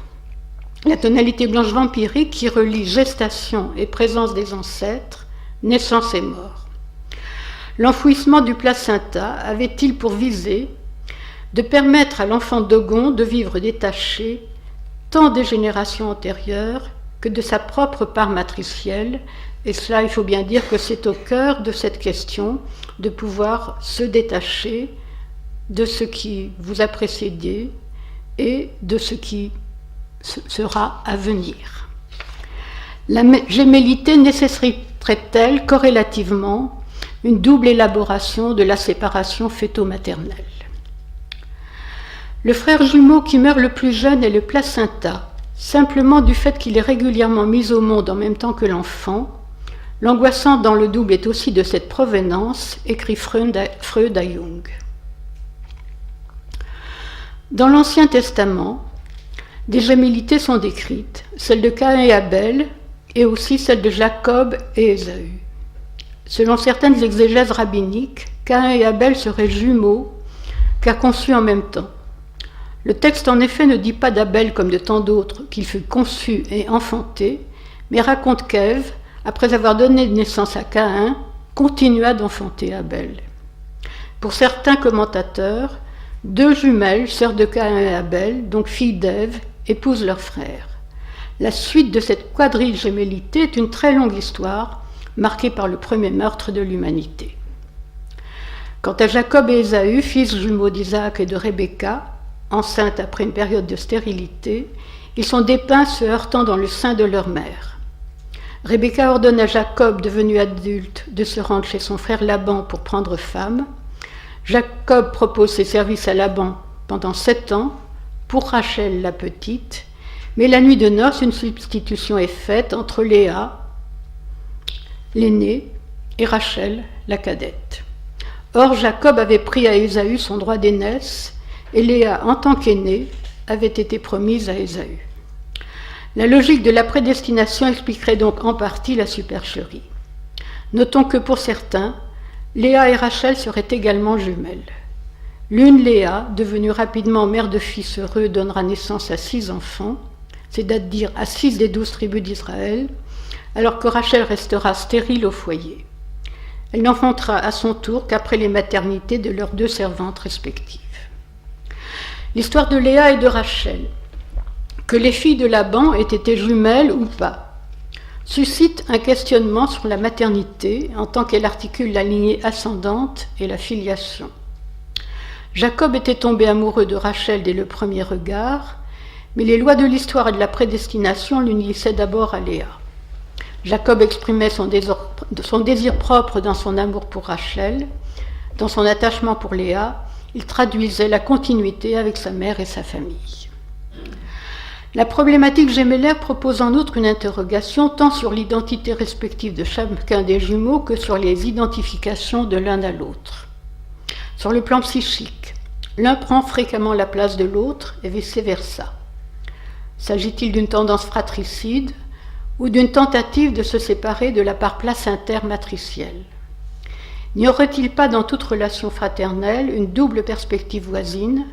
la tonalité blanche vampirique qui relie gestation et présence des ancêtres, naissance et mort. L'enfouissement du placenta avait-il pour visée de permettre à l'enfant Dogon de vivre détaché tant des générations antérieures que de sa propre part matricielle, et cela, il faut bien dire que c'est au cœur de cette question de pouvoir se détacher de ce qui vous a précédé et de ce qui sera à venir. La gémellité nécessiterait-elle corrélativement une double élaboration de la séparation fœto-maternelle? Le frère jumeau qui meurt le plus jeune est le placenta, simplement du fait qu'il est régulièrement mis au monde en même temps que l'enfant. L'angoissant dans le double est aussi de cette provenance, écrit Freud à Jung. Dans l'Ancien Testament, des gémellités sont décrites, celle de Caïn et Abel, et aussi celle de Jacob et Ésaü. Selon certaines exégèses rabbiniques, Caïn et Abel seraient jumeaux, car conçus en même temps. Le texte en effet ne dit pas d'Abel comme de tant d'autres qu'il fut conçu et enfanté, mais raconte qu'Ève, après avoir donné naissance à Caïn, continua d'enfanter Abel. Pour certains commentateurs, deux jumelles, sœurs de Caïn et Abel, donc filles d'Ève, épousent leur frère. La suite de cette quadrille gémellité est une très longue histoire, marquée par le premier meurtre de l'humanité. Quant à Jacob et Ésaü, fils jumeaux d'Isaac et de Rebecca, enceintes après une période de stérilité, ils sont dépeints se heurtant dans le sein de leur mère. Rebecca ordonne à Jacob, devenu adulte, de se rendre chez son frère Laban pour prendre femme. Jacob propose ses services à Laban pendant 7 ans, pour Rachel la petite, mais la nuit de noces, une substitution est faite entre Léa, l'aînée, et Rachel, la cadette. Or, Jacob avait pris à Ésaü son droit d'aînesse, et Léa, en tant qu'aînée, avait été promise à Ésaü. La logique de la prédestination expliquerait donc en partie la supercherie. Notons que pour certains, Léa et Rachel seraient également jumelles. L'une, Léa, devenue rapidement mère de fils heureux, donnera naissance à 6 enfants, c'est-à-dire à 6 des 12 tribus d'Israël, alors que Rachel restera stérile au foyer. Elle n'enfantera à son tour qu'après les maternités de leurs 2 servantes respectives. L'histoire de Léa et de Rachel, que les filles de Laban aient été jumelles ou pas, suscite un questionnement sur la maternité en tant qu'elle articule la lignée ascendante et la filiation. Jacob était tombé amoureux de Rachel dès le premier regard, mais les lois de l'histoire et de la prédestination l'unissaient d'abord à Léa. Jacob exprimait son désir propre dans son amour pour Rachel. Dans son attachement pour Léa, il traduisait la continuité avec sa mère et sa famille. La problématique gémellaire propose en outre une interrogation tant sur l'identité respective de chacun des jumeaux que sur les identifications de l'un à l'autre. Sur le plan psychique, l'un prend fréquemment la place de l'autre et vice-versa. S'agit-il d'une tendance fratricide ou d'une tentative de se séparer de la part placentaire matricielle? N'y aurait-il pas dans toute relation fraternelle une double perspective voisine,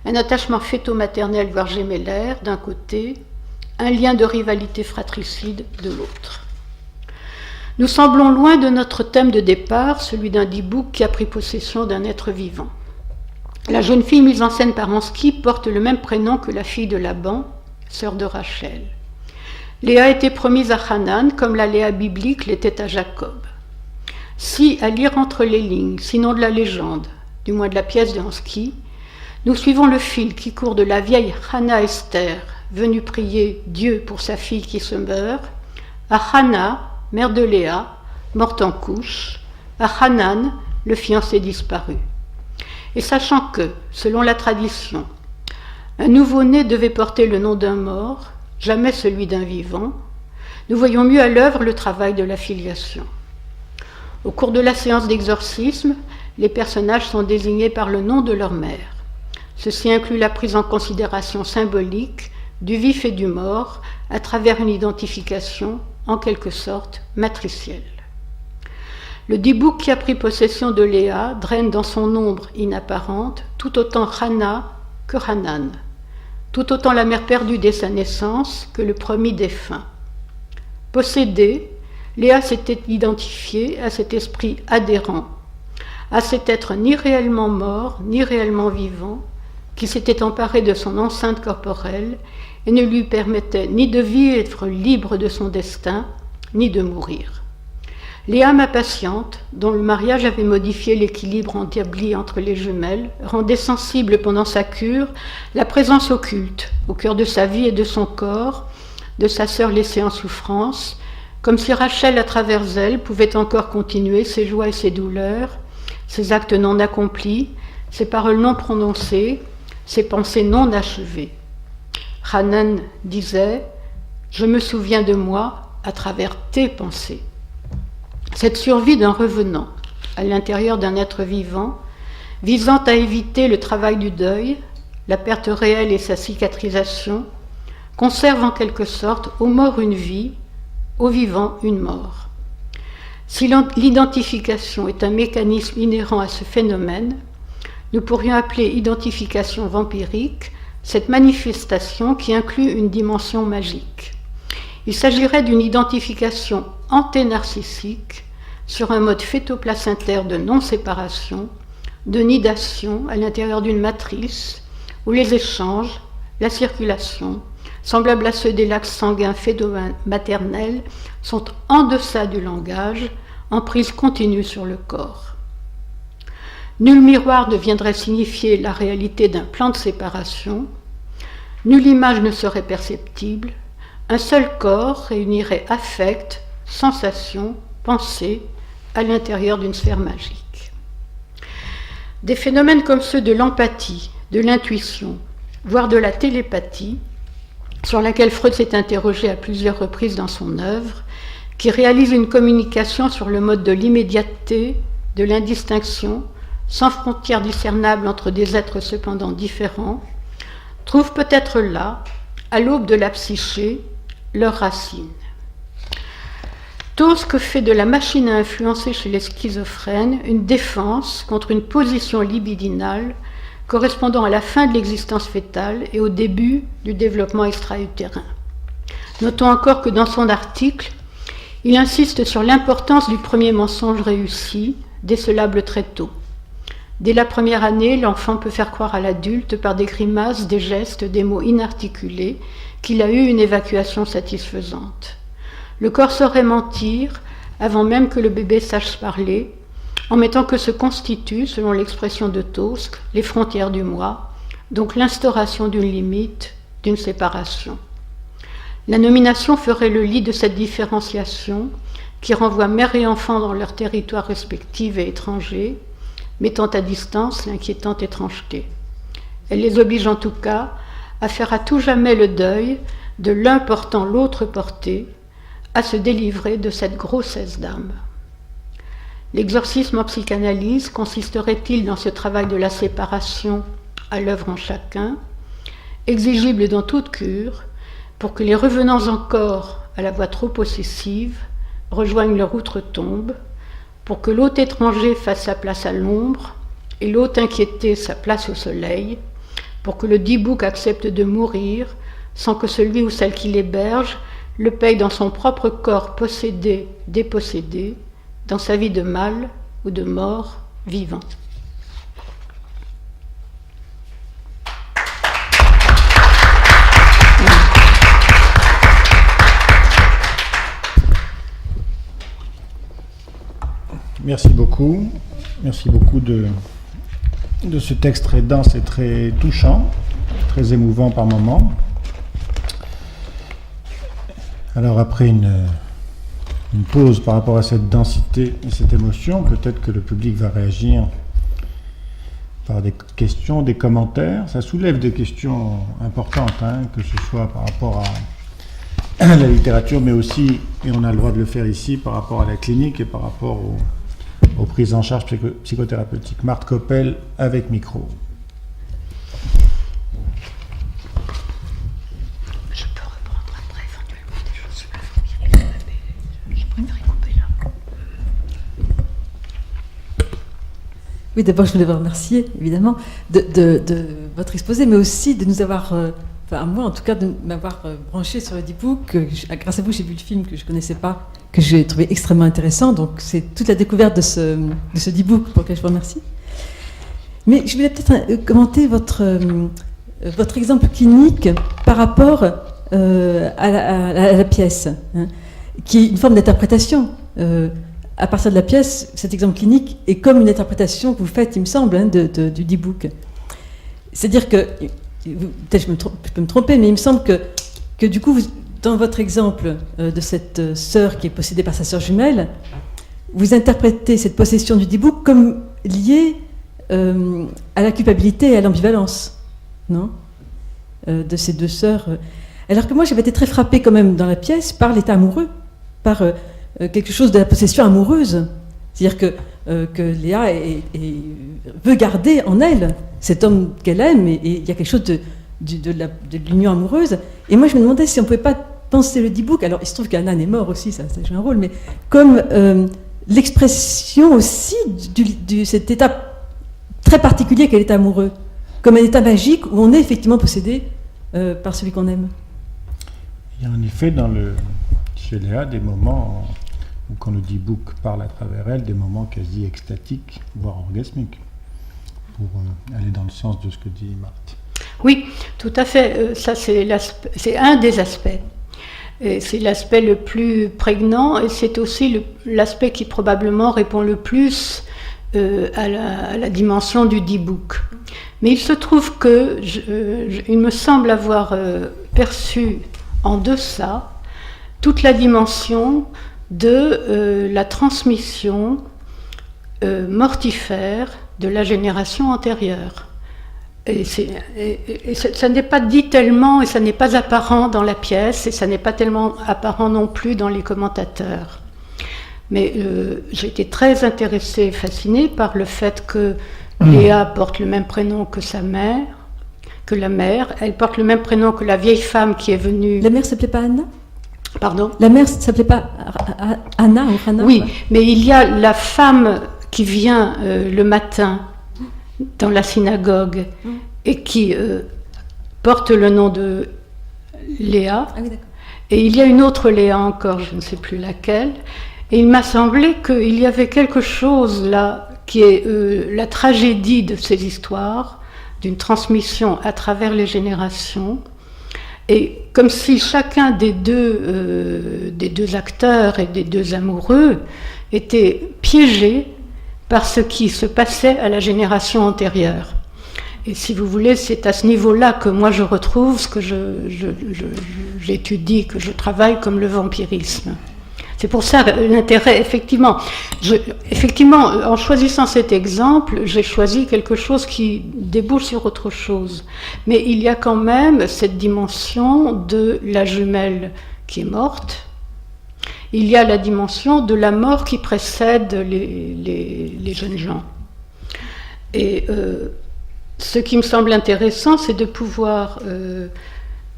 un attachement fœto-maternel voire gémellaire d'un côté, un lien de rivalité fratricide de l'autre? Nous semblons loin de notre thème de départ, celui d'un dibouk qui a pris possession d'un être vivant. La jeune fille mise en scène par Ansky porte le même prénom que la fille de Laban, sœur de Rachel. Léa était promise à Hanan comme la Léa biblique l'était à Jacob. Si, à lire entre les lignes, sinon de la légende, du moins de la pièce de Ansky, nous suivons le fil qui court de la vieille Hannah Esther, venue prier Dieu pour sa fille qui se meurt, à Hannah, mère de Léa, morte en couche, à Hanan, le fiancé disparu. Et sachant que, selon la tradition, un nouveau-né devait porter le nom d'un mort, jamais celui d'un vivant, nous voyons mieux à l'œuvre le travail de la filiation. Au cours de la séance d'exorcisme, les personnages sont désignés par le nom de leur mère. Ceci inclut la prise en considération symbolique du vif et du mort à travers une identification, en quelque sorte, matricielle. Le dibouk qui a pris possession de Léa draine dans son ombre inapparente tout autant Hannah que Hanan, tout autant la mère perdue dès sa naissance que le promis défunt. Possédée, Léa s'était identifiée à cet esprit adhérent, à cet être ni réellement mort, ni réellement vivant, qui s'était emparé de son enceinte corporelle et ne lui permettait ni de vivre libre de son destin, ni de mourir. Léa, ma patiente, dont le mariage avait modifié l'équilibre établi entre les jumelles, rendait sensible pendant sa cure la présence occulte, au cœur de sa vie et de son corps, de sa sœur laissée en souffrance, comme si Rachel, à travers elle, pouvait encore continuer ses joies et ses douleurs, ses actes non accomplis, ses paroles non prononcées, ses pensées non achevées. Hanan disait « Je me souviens de moi à travers tes pensées ». Cette survie d'un revenant à l'intérieur d'un être vivant, visant à éviter le travail du deuil, la perte réelle et sa cicatrisation, conserve en quelque sorte au mort une vie, au vivant une mort. Si l'identification est un mécanisme inhérent à ce phénomène, nous pourrions appeler identification vampirique cette manifestation qui inclut une dimension magique. Il s'agirait d'une identification anténarcissique sur un mode fœtoplacentaire de non-séparation, de nidation à l'intérieur d'une matrice où les échanges, la circulation, semblables à ceux des lacs sanguins féto-maternels, sont en deçà du langage, en prise continue sur le corps. Nul miroir ne viendrait signifier la réalité d'un plan de séparation, nulle image ne serait perceptible, un seul corps réunirait affect, sensation, pensée à l'intérieur d'une sphère magique. Des phénomènes comme ceux de l'empathie, de l'intuition, voire de la télépathie, sur laquelle Freud s'est interrogé à plusieurs reprises dans son œuvre, qui réalise une communication sur le mode de l'immédiateté, de l'indistinction, sans frontières discernables entre des êtres cependant différents, trouvent peut-être là, à l'aube de la psyché, leurs racines. Tosk fait de la machine à influencer chez les schizophrènes une défense contre une position libidinale correspondant à la fin de l'existence fœtale et au début du développement extra-utérin. Notons encore que dans son article, il insiste sur l'importance du premier mensonge réussi, décelable très tôt. Dès la première année, l'enfant peut faire croire à l'adulte par des grimaces, des gestes, des mots inarticulés qu'il a eu une évacuation satisfaisante. Le corps saurait mentir avant même que le bébé sache parler, en mettant que se constituent, selon l'expression de Tosk, les frontières du moi, donc l'instauration d'une limite, d'une séparation. La nomination ferait le lit de cette différenciation qui renvoie mère et enfant dans leurs territoires respectifs et étrangers, mettant à distance l'inquiétante étrangeté. Elle les oblige en tout cas à faire à tout jamais le deuil de l'un portant l'autre porté, à se délivrer de cette grossesse d'âme. L'exorcisme en psychanalyse consisterait-il dans ce travail de la séparation à l'œuvre en chacun, exigible dans toute cure, pour que les revenants encore à la voix trop possessive rejoignent leur outre-tombe, pour que l'hôte étranger fasse sa place à l'ombre et l'hôte inquiété sa place au soleil, pour que le dibouk accepte de mourir sans que celui ou celle qui l'héberge le paye dans son propre corps possédé, dépossédé, dans sa vie de mâle ou de mort vivant. Merci beaucoup. Merci beaucoup de ce texte très dense et très touchant, très émouvant par moments. Alors après une pause par rapport à cette densité et cette émotion, peut-être que le public va réagir par des questions, des commentaires. Ça soulève des questions importantes, que ce soit par rapport à la littérature, mais aussi, et on a le droit de le faire ici, par rapport à la clinique et par rapport aux prises en charge psychothérapeutiques. Marthe Coppel avec micro. Je peux reprendre après éventuellement des choses sur la famille. Je préférais couper là. Oui, d'abord je voulais vous remercier évidemment de votre exposé, mais aussi de nous avoir, enfin moi en tout cas, de m'avoir branché sur le D-Book. Grâce à vous, j'ai vu le film que je ne connaissais pas, que j'ai trouvé extrêmement intéressant. Donc c'est toute la découverte de ce D-Book pour lequel je vous remercie. Mais je voulais peut-être commenter votre exemple clinique par rapport à la pièce, qui est une forme d'interprétation. À partir de la pièce, cet exemple clinique est comme une interprétation que vous faites, il me semble, du D-Book. C'est-à-dire que, peut-être je peux me tromper, mais il me semble que du coup, dans votre exemple de cette sœur qui est possédée par sa sœur jumelle, vous interprétez cette possession du D-Book comme liée à la culpabilité et à l'ambivalence, non, de ces deux sœurs. Alors que moi, j'avais été très frappée quand même dans la pièce par l'état amoureux, par quelque chose de la possession amoureuse. C'est-à-dire que Léa veut garder en elle cet homme qu'elle aime, et il y a quelque chose de l'union amoureuse. Et moi, je me demandais si on ne pouvait pas penser le D-Book, alors il se trouve qu'Anan est mort aussi, ça joue un rôle, mais comme l'expression aussi de cet état très particulier qu'est l'état amoureux, comme un état magique où on est effectivement possédé par celui qu'on aime. Il y a en effet chez Léa des moments où quand le D-Book parle à travers elle, des moments quasi extatiques, voire orgasmiques, pour aller dans le sens de ce que dit Marthe. Oui, tout à fait. Ça, c'est un des aspects. Et c'est l'aspect le plus prégnant, et c'est aussi l'aspect qui probablement répond le plus à la dimension du D-Book. Mais il se trouve que il me semble avoir perçu en deçà toute la dimension de la transmission mortifère de la génération antérieure. Et ça n'est pas dit tellement, et ça n'est pas apparent dans la pièce, et ça n'est pas tellement apparent non plus dans les commentateurs. Mais j'ai été très intéressée et fascinée par le fait que Léa porte le même prénom que sa mère, que la mère. Elle porte le même prénom que la vieille femme qui est venue... La mère ne s'appelait pas Anna ? Pardon ? La mère ne s'appelait pas Anna ou Hannah ? Oui, mais il y a la femme qui vient le matin dans la synagogue et qui porte le nom de Léa. Ah oui, d'accord. Et il y a une autre Léa encore, je ne sais plus laquelle. Et il m'a semblé qu'il y avait quelque chose là qui est la tragédie de ces histoires, d'une transmission à travers les générations. Et comme si chacun des deux acteurs et des deux amoureux était piégé par ce qui se passait à la génération antérieure. Et si vous voulez, c'est à ce niveau-là que moi je retrouve ce que j'étudie, que je travaille comme le vampirisme. C'est pour ça l'intérêt, effectivement, en choisissant cet exemple, j'ai choisi quelque chose qui débouche sur autre chose. Mais il y a quand même cette dimension de la jumelle qui est morte. Il y a la dimension de la mort qui précède les jeunes gens. Et ce qui me semble intéressant, c'est de pouvoir...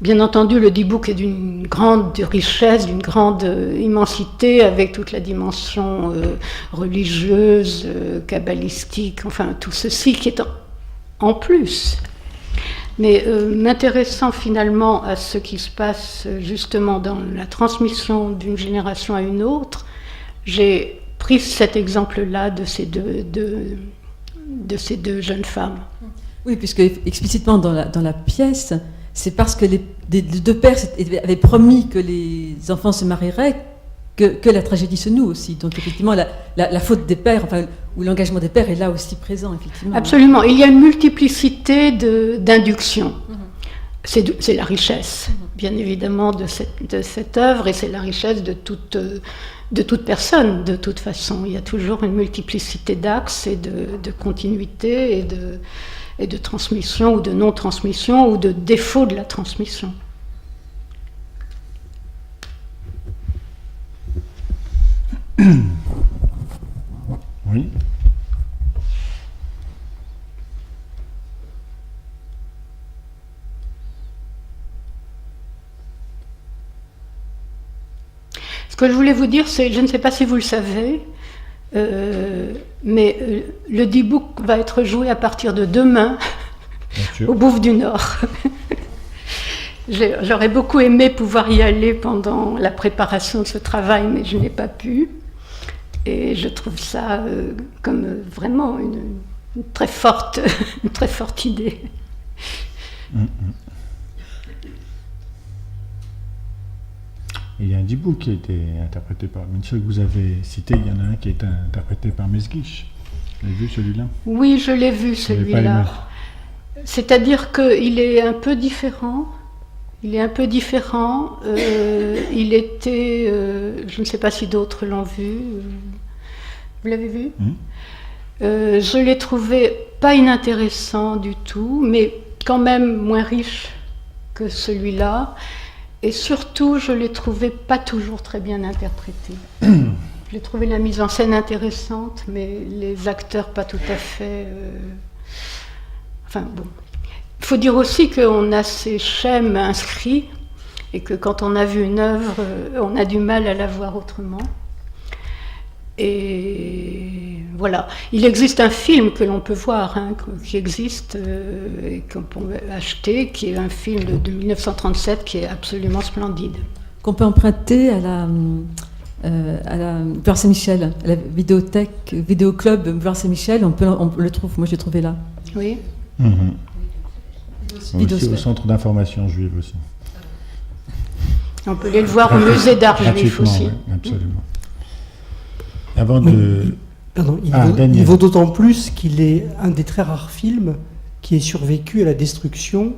bien entendu, le D-Book est d'une grande richesse, d'une grande immensité, avec toute la dimension religieuse, kabbalistique, enfin tout ceci qui est en plus. Mais m'intéressant finalement à ce qui se passe justement dans la transmission d'une génération à une autre, j'ai pris cet exemple-là de ces deux jeunes femmes. Oui, puisque explicitement dans la pièce, c'est parce que les deux pères avaient promis que les enfants se marieraient que la tragédie se noue aussi. Donc effectivement, la faute des pères, enfin, ou l'engagement des pères est là aussi présent, effectivement. Absolument. Il y a une multiplicité d'inductions. C'est la richesse, bien évidemment, de cette œuvre, et c'est la richesse de toute personne, de toute façon. Il y a toujours une multiplicité d'axes et de continuité et de transmission ou de non-transmission ou de défaut de la transmission. Oui. Ce que je voulais vous dire, c'est, je ne sais pas si vous le savez, mais le D-Book va être joué à partir de demain au Bouffe du Nord. J'aurais beaucoup aimé pouvoir y aller pendant la préparation de ce travail, mais je n'ai pas pu. Et je trouve ça comme vraiment une très forte idée. Il y a un D-Book qui a été interprété par... Celui que vous avez cité, il y en a un qui a été interprété par Mesguich. Vous l'avez vu celui-là? Oui, je l'ai vu celui-là. C'est-à-dire qu'il est un peu différent. Il était... je ne sais pas si d'autres l'ont vu. Vous l'avez vu? Je l'ai trouvé pas inintéressant du tout, mais quand même moins riche que celui-là. Et surtout, je l'ai trouvé pas toujours très bien interprété. J'ai trouvé la mise en scène intéressante, mais les acteurs pas tout à fait... Enfin bon. Il faut dire aussi qu'on a ces schèmes inscrits et que quand on a vu une œuvre, on a du mal à la voir autrement. Et voilà. Il existe un film que l'on peut voir, qui existe et qu'on peut acheter, qui est un film de 1937 qui est absolument splendide. Qu'on peut emprunter à la Boulevard Saint-Michel, à la vidéothèque, vidéoclub Boulevard Saint-Michel, on le trouve, moi je l'ai trouvé là. Oui. Aussi au centre d'information juive aussi. On peut aller le voir au musée d'art juif aussi. Oui, absolument. Avant de... Pardon, il vaut d'autant plus qu'il est un des très rares films qui ait survécu à la destruction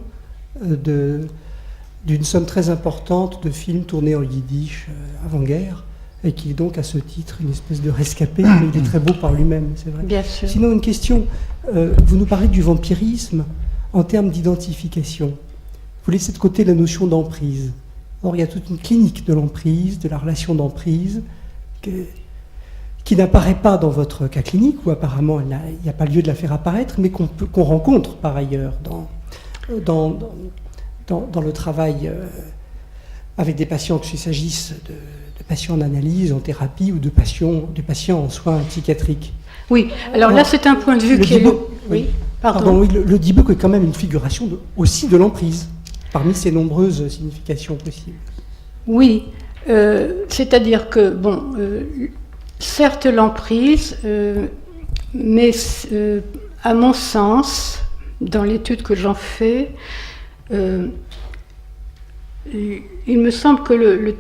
d'une somme très importante de films tournés en yiddish avant-guerre, et qui est donc à ce titre une espèce de rescapé, mais il est très beau par lui-même, c'est vrai. Bien sûr. Sinon, une question, vous nous parlez du vampirisme en termes d'identification. Vous laissez de côté la notion d'emprise. Or, il y a toute une clinique de l'emprise, de la relation d'emprise, qui n'apparaît pas dans votre cas clinique, où apparemment il n'y a pas lieu de la faire apparaître, mais qu'on rencontre par ailleurs dans le travail avec des patients, qu'il s'agisse de patients en analyse, en thérapie, ou de patients en soins psychiatriques. Oui, alors là c'est un point de vue qui est... Oui, pardon. Oui, le D-Book est quand même une figuration aussi de l'emprise, parmi ces nombreuses significations possibles. Oui, c'est-à-dire que, bon... certes l'emprise, mais à mon sens, dans l'étude que j'en fais, il me semble que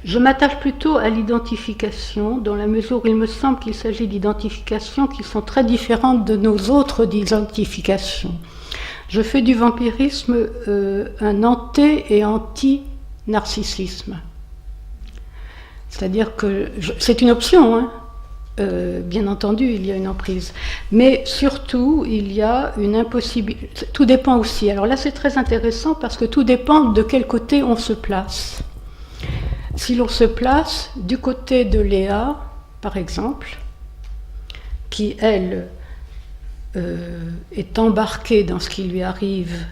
je m'attache plutôt à l'identification, dans la mesure où il me semble qu'il s'agit d'identifications qui sont très différentes de nos autres identifications. Je fais du vampirisme un anté- et anti-narcissisme. C'est-à-dire que c'est une option, bien entendu, il y a une emprise. Mais surtout, il y a une impossibilité. Tout dépend aussi. Alors là, c'est très intéressant parce que tout dépend de quel côté on se place. Si l'on se place du côté de Léa, par exemple, qui, elle, est embarquée dans ce qui lui arrive,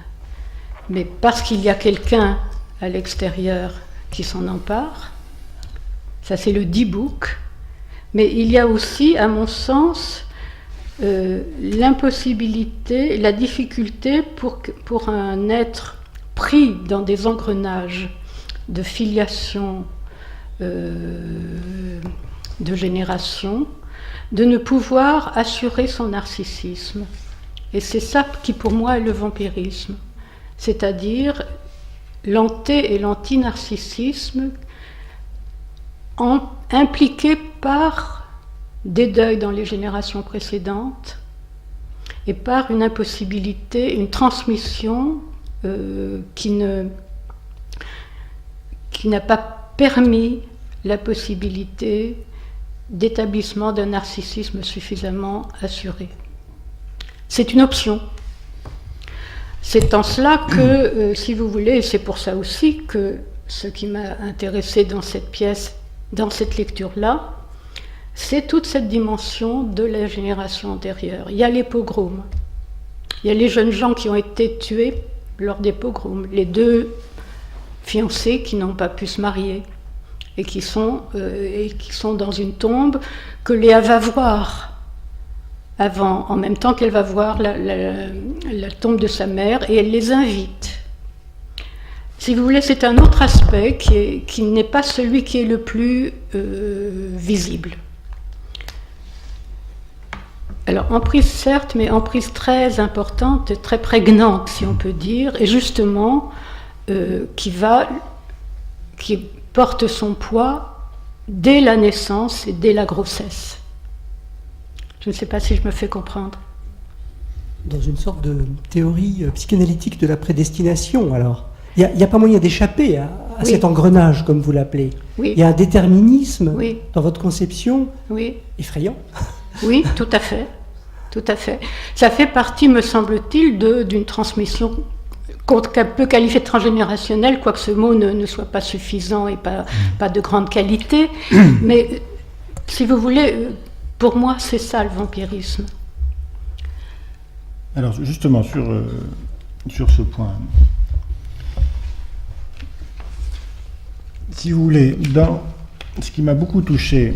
mais parce qu'il y a quelqu'un à l'extérieur qui s'en empare, ça c'est le D-Book, mais il y a aussi, à mon sens, l'impossibilité, la difficulté pour un être pris dans des engrenages de filiation, de génération, de ne pouvoir assurer son narcissisme. Et c'est ça qui pour moi est le vampirisme, c'est-à-dire l'anté et l'anti-narcissisme impliqués par des deuils dans les générations précédentes et par une impossibilité, une transmission qui n'a pas permis la possibilité d'établissement d'un narcissisme suffisamment assuré. C'est une option. C'est en cela que, si vous voulez, et c'est pour ça aussi que ce qui m'a intéressé dans cette pièce, dans cette lecture-là, c'est toute cette dimension de la génération antérieure. Il y a les pogroms, il y a les jeunes gens qui ont été tués lors des pogroms, les 2 fiancés qui n'ont pas pu se marier et qui sont dans une tombe que Léa va voir avant, en même temps qu'elle va voir la tombe de sa mère, et elle les invite. Si vous voulez, c'est un autre aspect qui n'est pas celui qui est le plus visible. Alors, emprise certes, mais emprise très importante, très prégnante, si on peut dire, et justement, qui porte son poids dès la naissance et dès la grossesse. Je ne sais pas si je me fais comprendre. Dans une sorte de théorie psychanalytique de la prédestination, alors. Il n'y a pas moyen d'échapper à Oui. cet engrenage, comme vous l'appelez. Oui. Il y a un déterminisme Oui. dans votre conception Oui. effrayant. Oui, tout à fait. Tout à fait. Ça fait partie, me semble-t-il, d'une transmission qu'on peut qualifier de transgénérationnelle, quoique ce mot ne soit pas suffisant et pas de grande qualité. Mais, si vous voulez, pour moi, c'est ça le vampirisme. Alors justement, sur ce point, si vous voulez, ce qui m'a beaucoup touché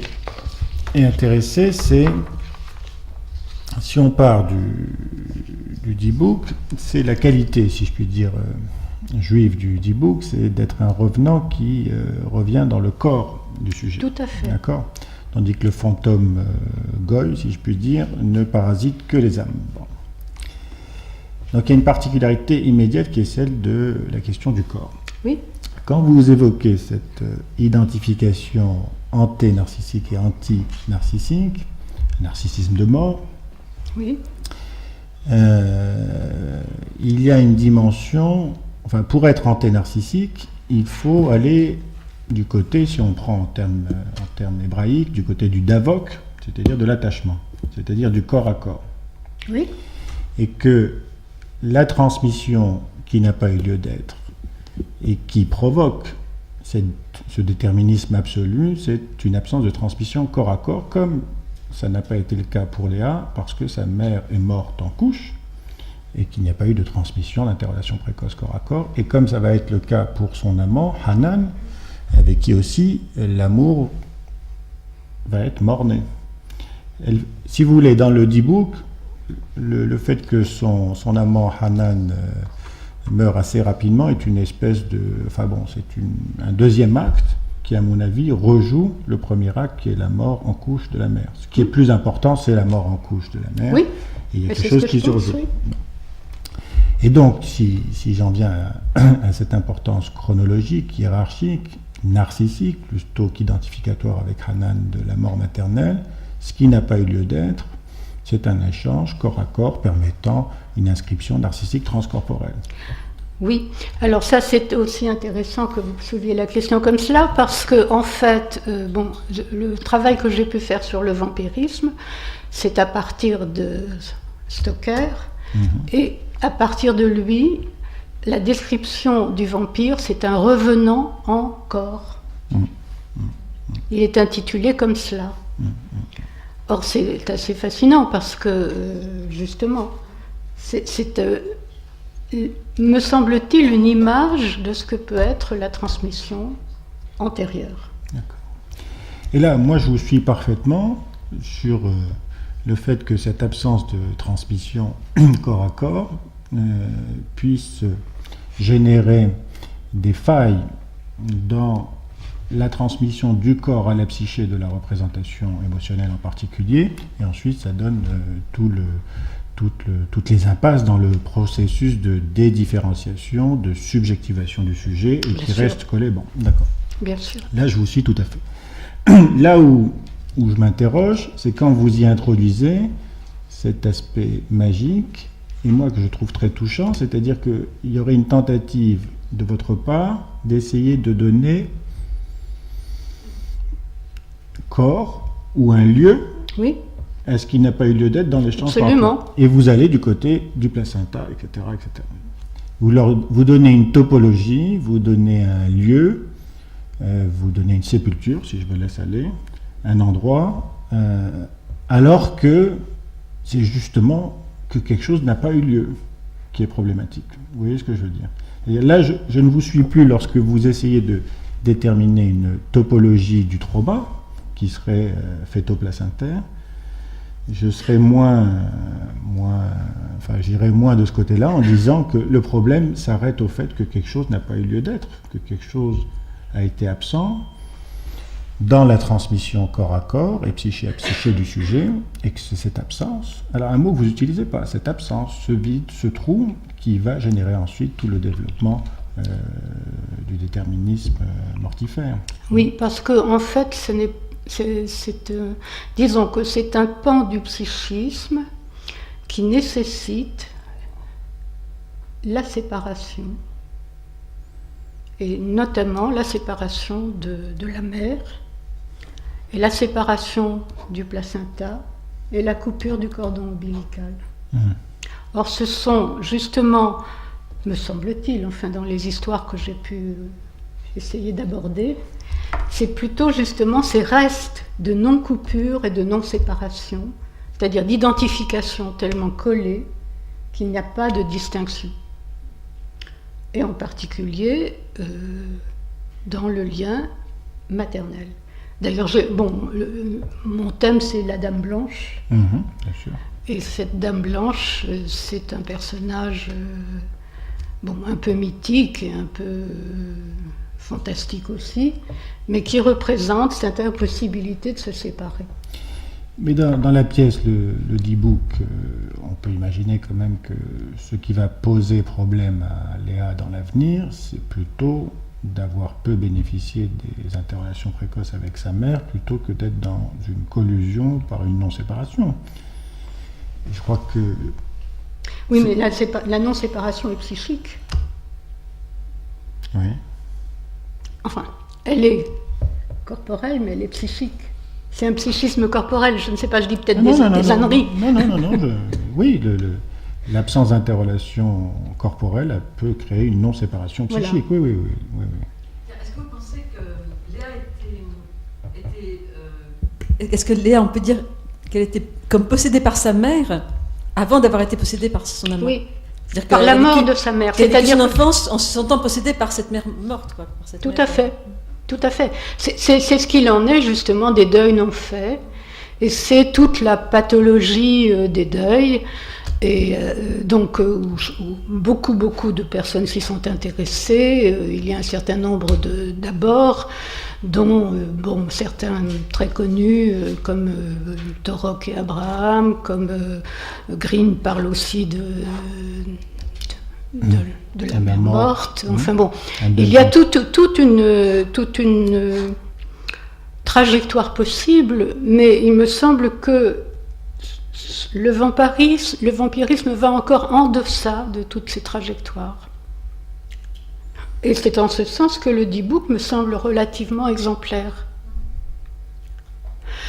et intéressé, c'est, si on part du D-Book, c'est la qualité, si je puis dire, juive du D-Book, c'est d'être un revenant qui revient dans le corps du sujet. Tout à fait. D'accord ? Tandis que le fantôme Goy, si je puis dire, ne parasite que les âmes. Bon. Donc il y a une particularité immédiate qui est celle de la question du corps. Oui. Quand vous évoquez cette identification anté-narcissique et anti-narcissique, narcissisme de mort, Oui. il y a une dimension, enfin pour être anté-narcissique, il faut aller du côté, si on prend en termes hébraïques, du côté du davok, c'est-à-dire de l'attachement, c'est-à-dire du corps à corps. Oui. Et que la transmission qui n'a pas eu lieu d'être et qui provoque ce déterminisme absolu, c'est une absence de transmission corps à corps, comme ça n'a pas été le cas pour Léa, parce que sa mère est morte en couche, et qu'il n'y a pas eu de transmission d'interrelation précoce corps à corps, et comme ça va être le cas pour son amant, Hanan, avec qui aussi l'amour va être mort-né. Si vous voulez, dans le D-Book, le fait que son amant Hanan meurt assez rapidement est une espèce de... Enfin bon, c'est un deuxième acte qui, à mon avis, rejoue le premier acte qui est la mort en couche de la mère. Ce qui est plus important, c'est la mort en couche de la mère. Oui. Et il y a Mais quelque c'est chose ce que qui je se pense, rejoue. oui. Et donc, si j'en viens à cette importance chronologique, hiérarchique, narcissique, plutôt qu'identificatoire avec Hanan de la mort maternelle, ce qui n'a pas eu lieu d'être, c'est un échange corps à corps permettant une inscription narcissique transcorporelle. Oui, alors ça c'est aussi intéressant que vous souleviez la question comme cela, parce que en fait, le travail que j'ai pu faire sur le vampirisme, c'est à partir de Stoker, et à partir de lui, la description du vampire, c'est un revenant en corps. Il est intitulé comme cela. Or, c'est assez fascinant parce que, justement, c'est me semble-t-il, une image de ce que peut être la transmission antérieure. D'accord. Et là, moi, je vous suis parfaitement sur le fait que cette absence de transmission corps à corps puisse générer des failles dans la transmission du corps à la psyché de la représentation émotionnelle en particulier, et ensuite ça donne toutes les impasses dans le processus de dédifférenciation, de subjectivation du sujet, et qui reste collé. Bon, d'accord. Bien sûr. Là, je vous suis tout à fait. Là où je m'interroge, c'est quand vous y introduisez cet aspect magique, et moi que je trouve très touchant, c'est-à-dire qu'il y aurait une tentative de votre part d'essayer de donner corps ou un lieu Oui, à ce qui n'a pas eu lieu d'être dans l'échange. absolument. Et vous allez du côté du placenta, etc. etc. Vous donnez une topologie, vous donnez un lieu, vous donnez une sépulture, si je me laisse aller, un endroit, alors que c'est justement que quelque chose n'a pas eu lieu qui est problématique. Vous voyez ce que je veux dire? Et là, je ne vous suis plus lorsque vous essayez de déterminer une topologie du trauma, qui serait fœto-placentaire. Je serais j'irais moins de ce côté-là en disant que le problème s'arrête au fait que quelque chose n'a pas eu lieu d'être, que quelque chose a été absent dans la transmission corps à corps et psyché à psyché du sujet, et que c'est cette absence, alors un mot que vous n'utilisez pas, cette absence, ce vide, ce trou, qui va générer ensuite tout le développement du déterminisme mortifère. Oui, parce que en fait, disons que c'est un pan du psychisme qui nécessite la séparation, et notamment la séparation de la mère, et la séparation du placenta, et la coupure du cordon ombilical. Or, ce sont justement, me semble-t-il, enfin dans les histoires que j'ai pu essayer d'aborder, c'est plutôt justement ces restes de non-coupure et de non-séparation, c'est-à-dire d'identification tellement collée qu'il n'y a pas de distinction. Et en particulier dans le lien maternel. D'ailleurs, mon thème c'est la Dame Blanche. Bien sûr. Et cette Dame Blanche, c'est un personnage un peu mythique et un peu fantastique aussi, mais qui représente cette impossibilité de se séparer. Mais dans la pièce, le D-Book, on peut imaginer quand même que ce qui va poser problème à Léa dans l'avenir, c'est plutôt d'avoir peu bénéficié des interrelations précoces avec sa mère, plutôt que d'être dans une collusion par une non-séparation. Et je crois que... Oui, mais la non-séparation est psychique. Oui. Enfin, elle est corporelle, mais elle est psychique. C'est un psychisme corporel, je ne sais pas, je dis peut-être des âneries. Non, oui, l'absence d'interrelation corporelle peut créer une non-séparation psychique. Voilà. Oui. Est-ce que vous pensez que Léa Est-ce que Léa, on peut dire qu'elle était comme possédée par sa mère avant d'avoir été possédée par son amant? Oui. Par la mort de sa mère. C'est-à-dire son enfance en se sentant possédée par cette mère morte, quoi. Tout à fait. C'est ce qu'il en est justement des deuils non faits, et c'est toute la pathologie des deuils, et donc où beaucoup de personnes s'y sont intéressées. Il y a un certain nombre d'abords, dont certains très connus comme Torok et Abraham, comme Green parle aussi de la mère morte. Enfin bon, il y a toute une trajectoire possible, mais il me semble que le vampirisme va encore en deçà de toutes ces trajectoires. Et c'est en ce sens que le D-Book me semble relativement exemplaire.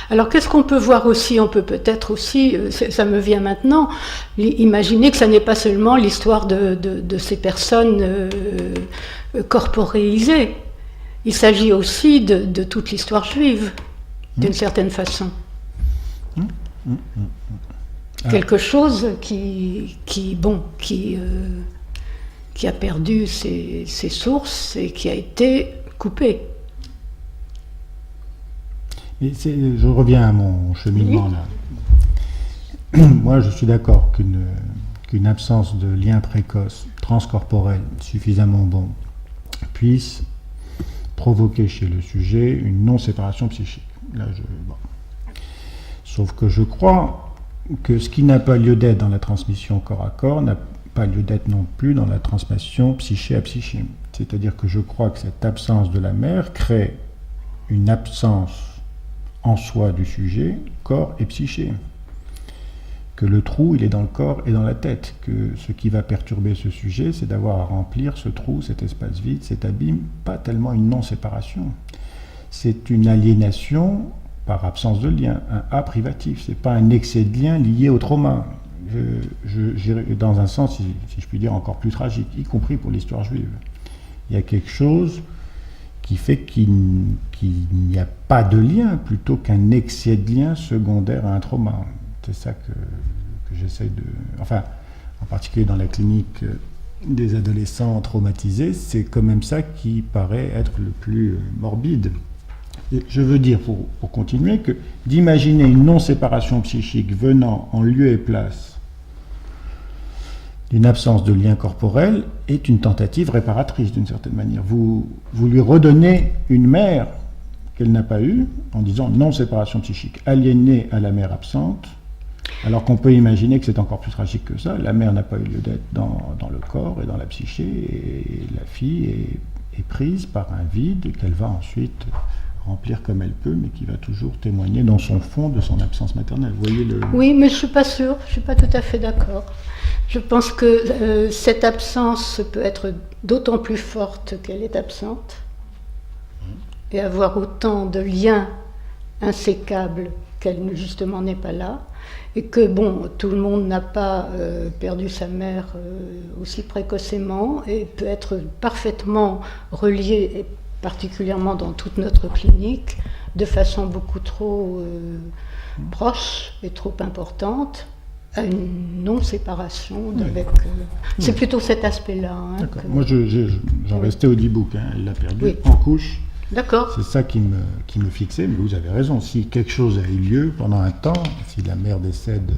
Alors qu'est-ce qu'on peut voir aussi? On peut peut-être aussi, ça me vient maintenant, imaginer que ça n'est pas seulement l'histoire de ces personnes corporéisées. Il s'agit aussi de toute l'histoire juive, d'une certaine façon. Quelque chose qui a perdu ses sources et qui a été coupé. Et je reviens à mon cheminement là. moi je suis d'accord qu'une absence de lien précoce transcorporel suffisamment bon puisse provoquer chez le sujet une non-séparation psychique. Là, bon. Sauf que je crois que ce qui n'a pas lieu d'être dans la transmission corps à corps n'a pas lieu d'être non plus dans la transmission psyché à psyché. C'est-à-dire que je crois que cette absence de la mère crée une absence en soi du sujet, corps et psyché. Que le trou, il est dans le corps et dans la tête. Que ce qui va perturber ce sujet, c'est d'avoir à remplir ce trou, cet espace vide, cet abîme, pas tellement une non-séparation. C'est une aliénation par absence de lien, un A privatif. C'est pas un excès de lien lié au trauma. Dans un sens, si je puis dire, encore plus tragique, y compris pour l'histoire juive. Il y a quelque chose qui fait qu'il n'y a pas de lien, plutôt qu'un excès de lien secondaire à un trauma. C'est ça que j'essaie de... Enfin, en particulier dans la clinique des adolescents traumatisés, c'est quand même ça qui paraît être le plus morbide. Et je veux dire, pour continuer, que d'imaginer une non-séparation psychique venant en lieu et place d'une absence de lien corporel est une tentative réparatrice d'une certaine manière. Vous lui redonnez une mère qu'elle n'a pas eue en disant non-séparation psychique, aliénée à la mère absente, alors qu'on peut imaginer que c'est encore plus tragique que ça. La mère n'a pas eu lieu d'être dans le corps et dans la psyché, et la fille est prise par un vide qu'elle va ensuite remplir comme elle peut, mais qui va toujours témoigner dans son fond de son absence maternelle. Vous voyez le... Oui, mais je ne suis pas sûre, je ne suis pas tout à fait d'accord. Je pense que cette absence peut être d'autant plus forte qu'elle est absente, et avoir autant de liens insécables qu'elle justement n'est pas là, et que bon, tout le monde n'a pas perdu sa mère aussi précocement, et peut être parfaitement relié, et particulièrement dans toute notre clinique, de façon beaucoup trop proche et trop importante, à une non-séparation avec... C'est plutôt cet aspect-là. Hein, d'accord. Moi, j'en restais au D-Book, hein. Elle l'a perdu Oui. en couche. D'accord. C'est ça qui me fixait, mais vous avez raison. Si quelque chose a eu lieu pendant un temps, si la mère décède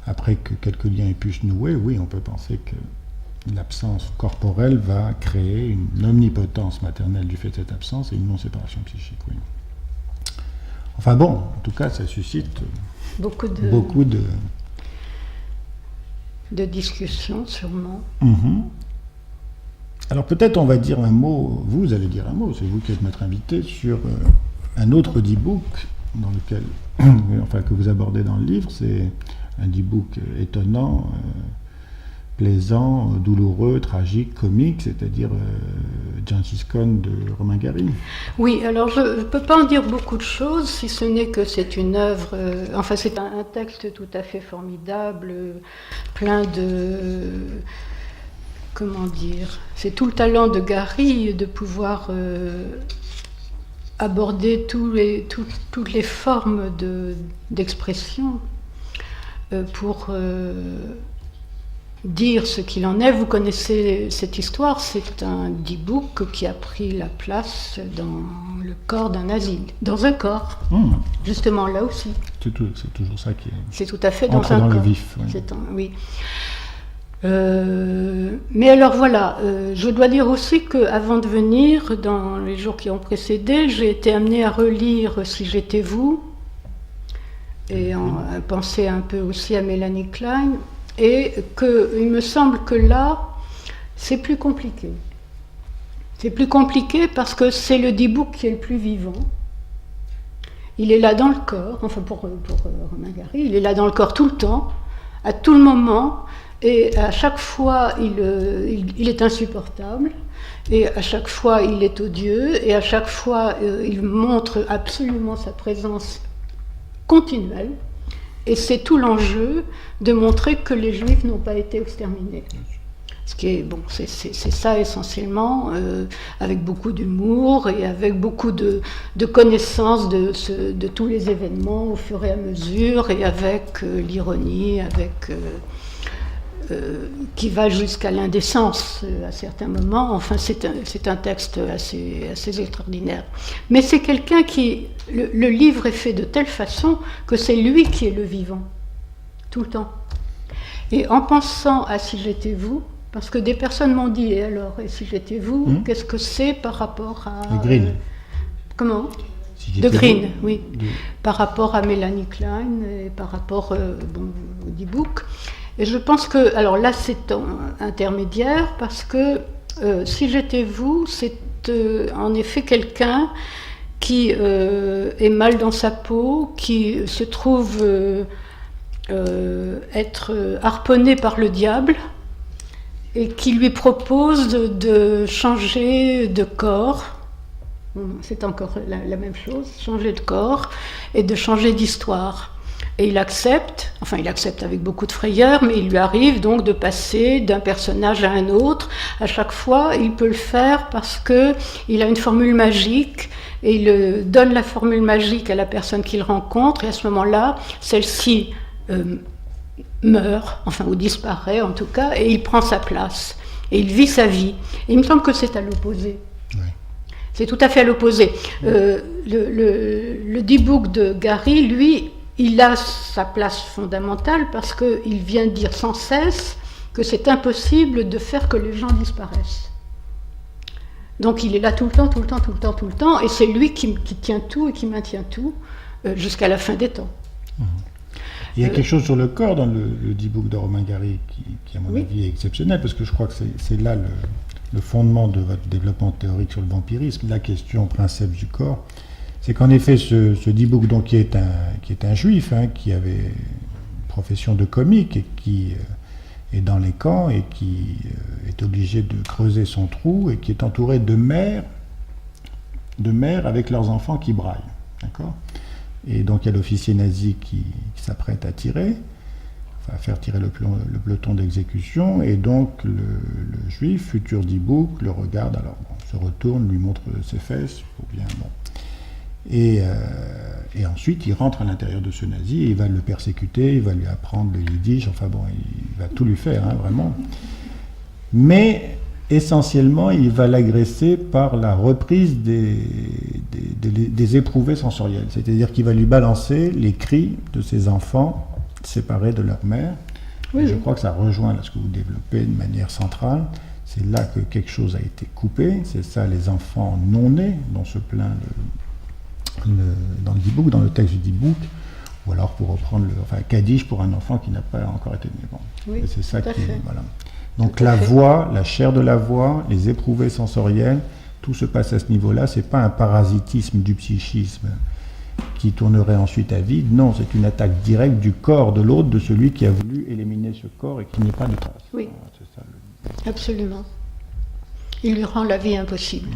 après que quelques liens aient pu se nouer, oui, on peut penser que l'absence corporelle va créer une omnipotence maternelle du fait de cette absence et une non-séparation psychique, oui. Enfin bon, en tout cas, ça suscite beaucoup de discussions, sûrement. Mm-hmm. Alors peut-être on va dire un mot, vous allez dire un mot, c'est vous qui êtes notre invité, sur un autre D-Book dans lequel, enfin que vous abordez dans le livre, c'est un D-Book étonnant, plaisant, douloureux, tragique, comique, c'est-à-dire Gengis Khan de Romain Gary. Oui, alors je ne peux pas en dire beaucoup de choses, si ce n'est que c'est une œuvre, enfin c'est un texte tout à fait formidable, plein de... Comment dire? C'est tout le talent de Gary de pouvoir aborder toutes les formes d'expression pour dire ce qu'il en est. Vous connaissez cette histoire, c'est un D-Book qui a pris la place dans le corps d'un asile, dans un corps, justement là aussi. C'est toujours ça qui est... C'est tout à fait dans un corps. corps. Le vif. Oui. Oui. Mais alors voilà, je dois dire aussi qu'avant de venir, dans les jours qui ont précédé, j'ai été amenée à relire Si j'étais vous, et à penser un peu aussi à Mélanie Klein, et qu'il me semble que là, c'est plus compliqué. C'est plus compliqué parce que c'est le D-Book qui est le plus vivant. Il est là dans le corps, enfin pour Romain Gary, il est là dans le corps tout le temps, à tout le moment. Et à chaque fois, il est insupportable, et à chaque fois, il est odieux, et à chaque fois, il montre absolument sa présence continuelle. Et c'est tout l'enjeu de montrer que les Juifs n'ont pas été exterminés. Ce qui est, bon, c'est ça essentiellement, avec beaucoup d'humour et avec beaucoup de connaissance de tous les événements au fur et à mesure, et avec l'ironie, qui va jusqu'à l'indécence à certains moments. Enfin, c'est un texte assez extraordinaire. Mais c'est quelqu'un qui... Le livre est fait de telle façon que c'est lui qui est le vivant. tout le temps. Et en pensant à Si j'étais vous, parce que des personnes m'ont dit, et alors, et si j'étais vous, qu'est-ce que c'est par rapport à... Le Green. Comment Si De j'étais Green, vous, oui. de- Par rapport à Mélanie Klein et par rapport au D-Book. Et je pense que, alors là c'est intermédiaire parce que Si j'étais vous, c'est en effet quelqu'un qui est mal dans sa peau, qui se trouve être harponné par le diable et qui lui propose de changer de corps. C'est encore la même chose, changer de corps et de changer d'histoire. Et il accepte avec beaucoup de frayeur, mais il lui arrive donc de passer d'un personnage à un autre. À chaque fois, il peut le faire parce qu'il a une formule magique et il donne la formule magique à la personne qu'il rencontre, et à ce moment-là, celle-ci meurt, ou disparaît en tout cas, et il prend sa place. Et il vit sa vie. Et il me semble que c'est à l'opposé. Oui. C'est tout à fait à l'opposé. Le D-Book de Gary, lui, il a sa place fondamentale parce qu'il vient dire sans cesse que c'est impossible de faire que les gens disparaissent. Donc il est là tout le temps, et c'est lui qui tient tout et qui maintient tout jusqu'à la fin des temps. Il y a quelque chose sur le corps dans le D-Book de Romain Gary qui à mon Oui. avis, est exceptionnel, parce que je crois que c'est là le fondement de votre développement théorique sur le vampirisme, la question princeps du corps. C'est qu'en effet, ce D-Book, donc, qui est un juif, qui avait une profession de comique et qui est dans les camps et qui est obligé de creuser son trou et qui est entouré de mères avec leurs enfants qui braillent. D'accord ? Et donc il y a l'officier nazi qui s'apprête à tirer, à faire tirer le peloton d'exécution, et donc le juif, futur D-Book, le regarde, alors se retourne, lui montre ses fesses, pour bien, bon. Et ensuite il rentre à l'intérieur de ce nazi et il va le persécuter, il va lui apprendre le yiddish, il va tout lui faire, vraiment. Mais essentiellement, il va l'agresser par la reprise des éprouvés sensoriels. C'est-à-dire qu'il va lui balancer les cris de ses enfants séparés de leur mère. Oui, Je oui. crois que ça rejoint ce que vous développez de manière centrale. C'est là que quelque chose a été coupé. C'est ça, les enfants non-nés dont se plaint dans le D-Book, dans le texte du D-Book. Ou alors, pour reprendre Kaddish pour un enfant qui n'a pas encore été né. Bon. Oui, Et c'est ça tout à qui fait. voilà. Donc Tout à la fait. voix, la chair de la voix, les éprouvés sensoriels, tout se passe à ce niveau-là. C'est pas un parasitisme du psychisme qui tournerait ensuite à vide. Non, c'est une attaque directe du corps de l'autre, de celui qui a voulu éliminer ce corps et qui n'y est pas de trace. Oui. Voilà, c'est ça, Absolument. Il lui rend la vie impossible.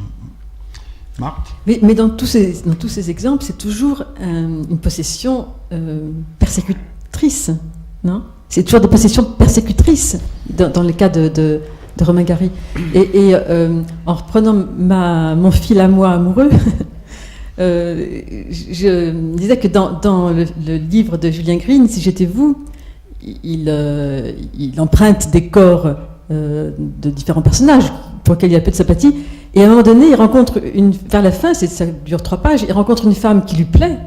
Marc ? Mais dans tous ces exemples, c'est toujours une possession persécutrice, non ? C'est toujours des possessions persécutrices dans le cas de Romain Gary. Et en reprenant mon fil à moi amoureux, je disais que dans le livre de Julien Green, Si j'étais vous, il emprunte des corps de différents personnages pour lesquels il a peu de sympathie. Et à un moment donné, il rencontre vers la fin, ça dure 3 pages, il rencontre une femme qui lui plaît.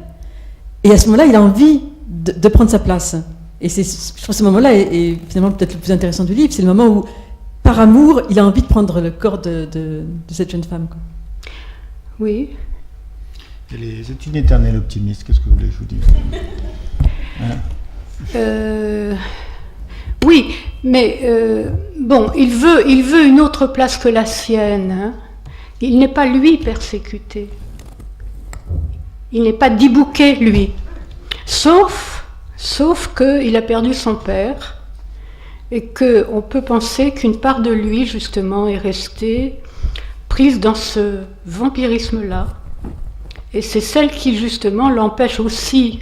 Et à ce moment-là, il a envie de prendre sa place. Et je trouve que ce moment-là est finalement peut-être le plus intéressant du livre. C'est le moment où, par amour, il a envie de prendre le corps de cette jeune femme, quoi. Oui. C'est une éternelle optimiste, qu'est-ce que vous voulez que je vous dise ? Oui, mais il veut une autre place que la sienne. Hein. Il n'est pas lui persécuté. Il n'est pas dibouqué, lui. Sauf qu'il a perdu son père et qu'on peut penser qu'une part de lui, justement, est restée prise dans ce vampirisme-là. Et c'est celle qui, justement, l'empêche aussi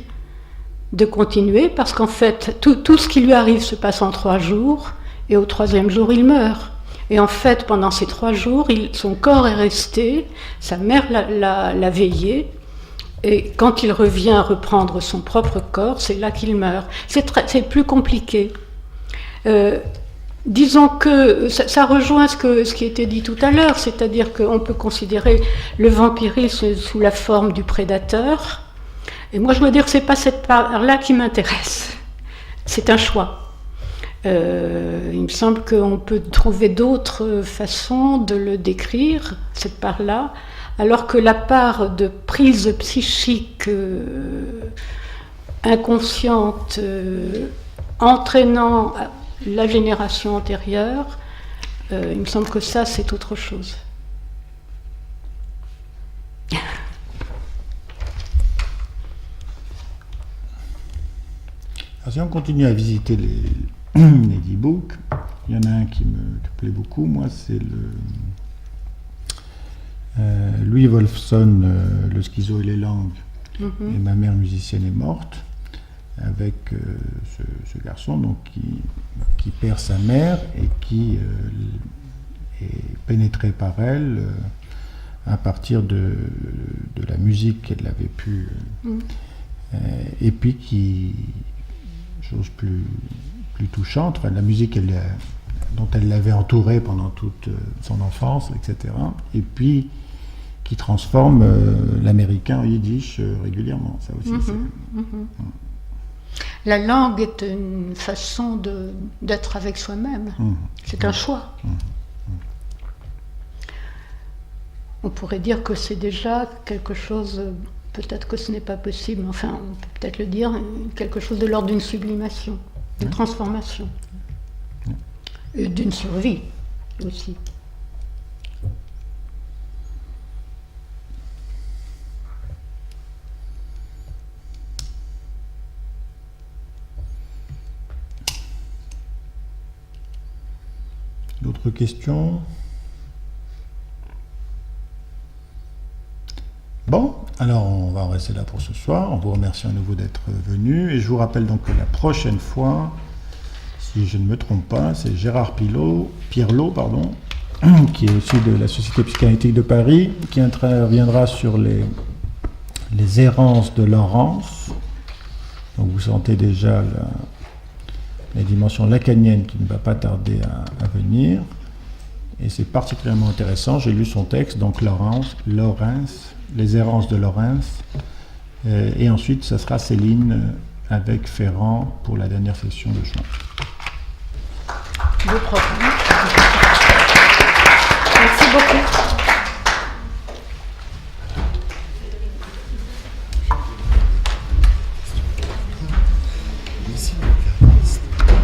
de continuer, parce qu'en fait, tout ce qui lui arrive se passe en 3 jours, et au 3e jour, il meurt. Et en fait, pendant ces 3 jours, son corps est resté, sa mère l'a veillé, et quand il revient reprendre son propre corps, c'est là qu'il meurt. C'est plus compliqué. Disons que ça rejoint ce qui était dit tout à l'heure, c'est-à-dire qu'on peut considérer le vampirisme sous la forme du prédateur. Et moi, je dois dire que c'est pas cette part-là qui m'intéresse. c'est un choix. Il me semble qu'on peut trouver d'autres façons de le décrire, cette part-là, alors que la part de prise psychique inconsciente entraînant la génération antérieure, il me semble que ça, c'est autre chose. Alors, si on continue à visiter les e-books, il y en a un qui me plaît beaucoup, moi, c'est Louis Wolfson, Le schizo et les langues, et ma mère musicienne est morte, avec ce garçon donc, qui perd sa mère et qui est pénétré par elle à partir de la musique qu'elle avait pu... et puis qui... chose plus touchante, enfin, la musique dont elle l'avait entourée pendant toute son enfance, etc. Et puis qui transforme l'américain en yiddish régulièrement. Ça aussi, La langue est une façon d'être avec soi-même. C'est un choix. On pourrait dire que c'est déjà quelque chose, peut-être que ce n'est pas possible, enfin on peut peut-être le dire, quelque chose de l'ordre d'une sublimation, d'une transformation, et d'une survie aussi. D'autres questions? Bon, alors on va en rester là pour ce soir. On vous remercie à nouveau d'être venu. Et je vous rappelle donc que la prochaine fois, si je ne me trompe pas, c'est Gérard Pirlot, qui est aussi de la Société psychanalytique de Paris, qui interviendra sur les errances de Laurence. Donc vous sentez déjà la dimension lacanienne qui ne va pas tarder à venir. Et c'est particulièrement intéressant. J'ai lu son texte, donc Laurence, les errances de Laurence. Et ensuite, ça sera Céline avec Ferrand pour la dernière session de juin. Beau programme. Merci beaucoup.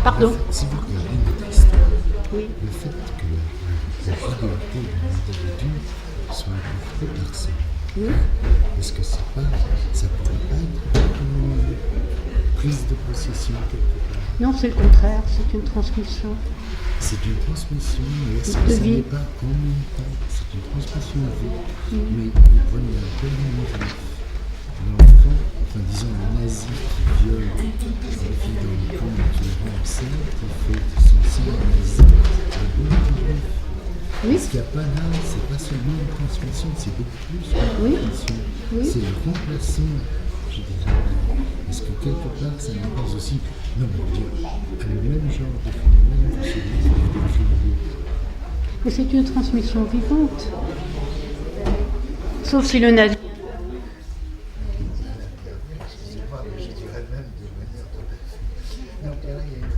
Pardon. Si vous regardez le texte, Oui. le fait que la liberté de l'individu soit emportée par ça, est-ce que ça pourrait pas être une prise de possession quelque part? Non, c'est le contraire, c'est une transmission. C'est une transmission, mais est-ce que ça n'est pas en même temps? C'est une transmission de vie, mais vous prenez un phénomène juif, l'enfant, enfin disons un nazi qui viole les filles dans le camp et qui rend enceinte, qui fait de son sang nazi le bon juif. Oui. Ce qu'il n'y a pas là, c'est pas seulement une transmission, c'est beaucoup plus qu'une transmission. Oui. C'est le remplacement, je dirais. Est-ce que quelque part, ça n'est pas aussi, non mais je veux dire, le même genre de phénomène que celui que vous décriviez? Mais c'est une transmission vivante. Sauf si le nazi... Excusez-moi, mais je dirais même de manière... Non, là, il y a une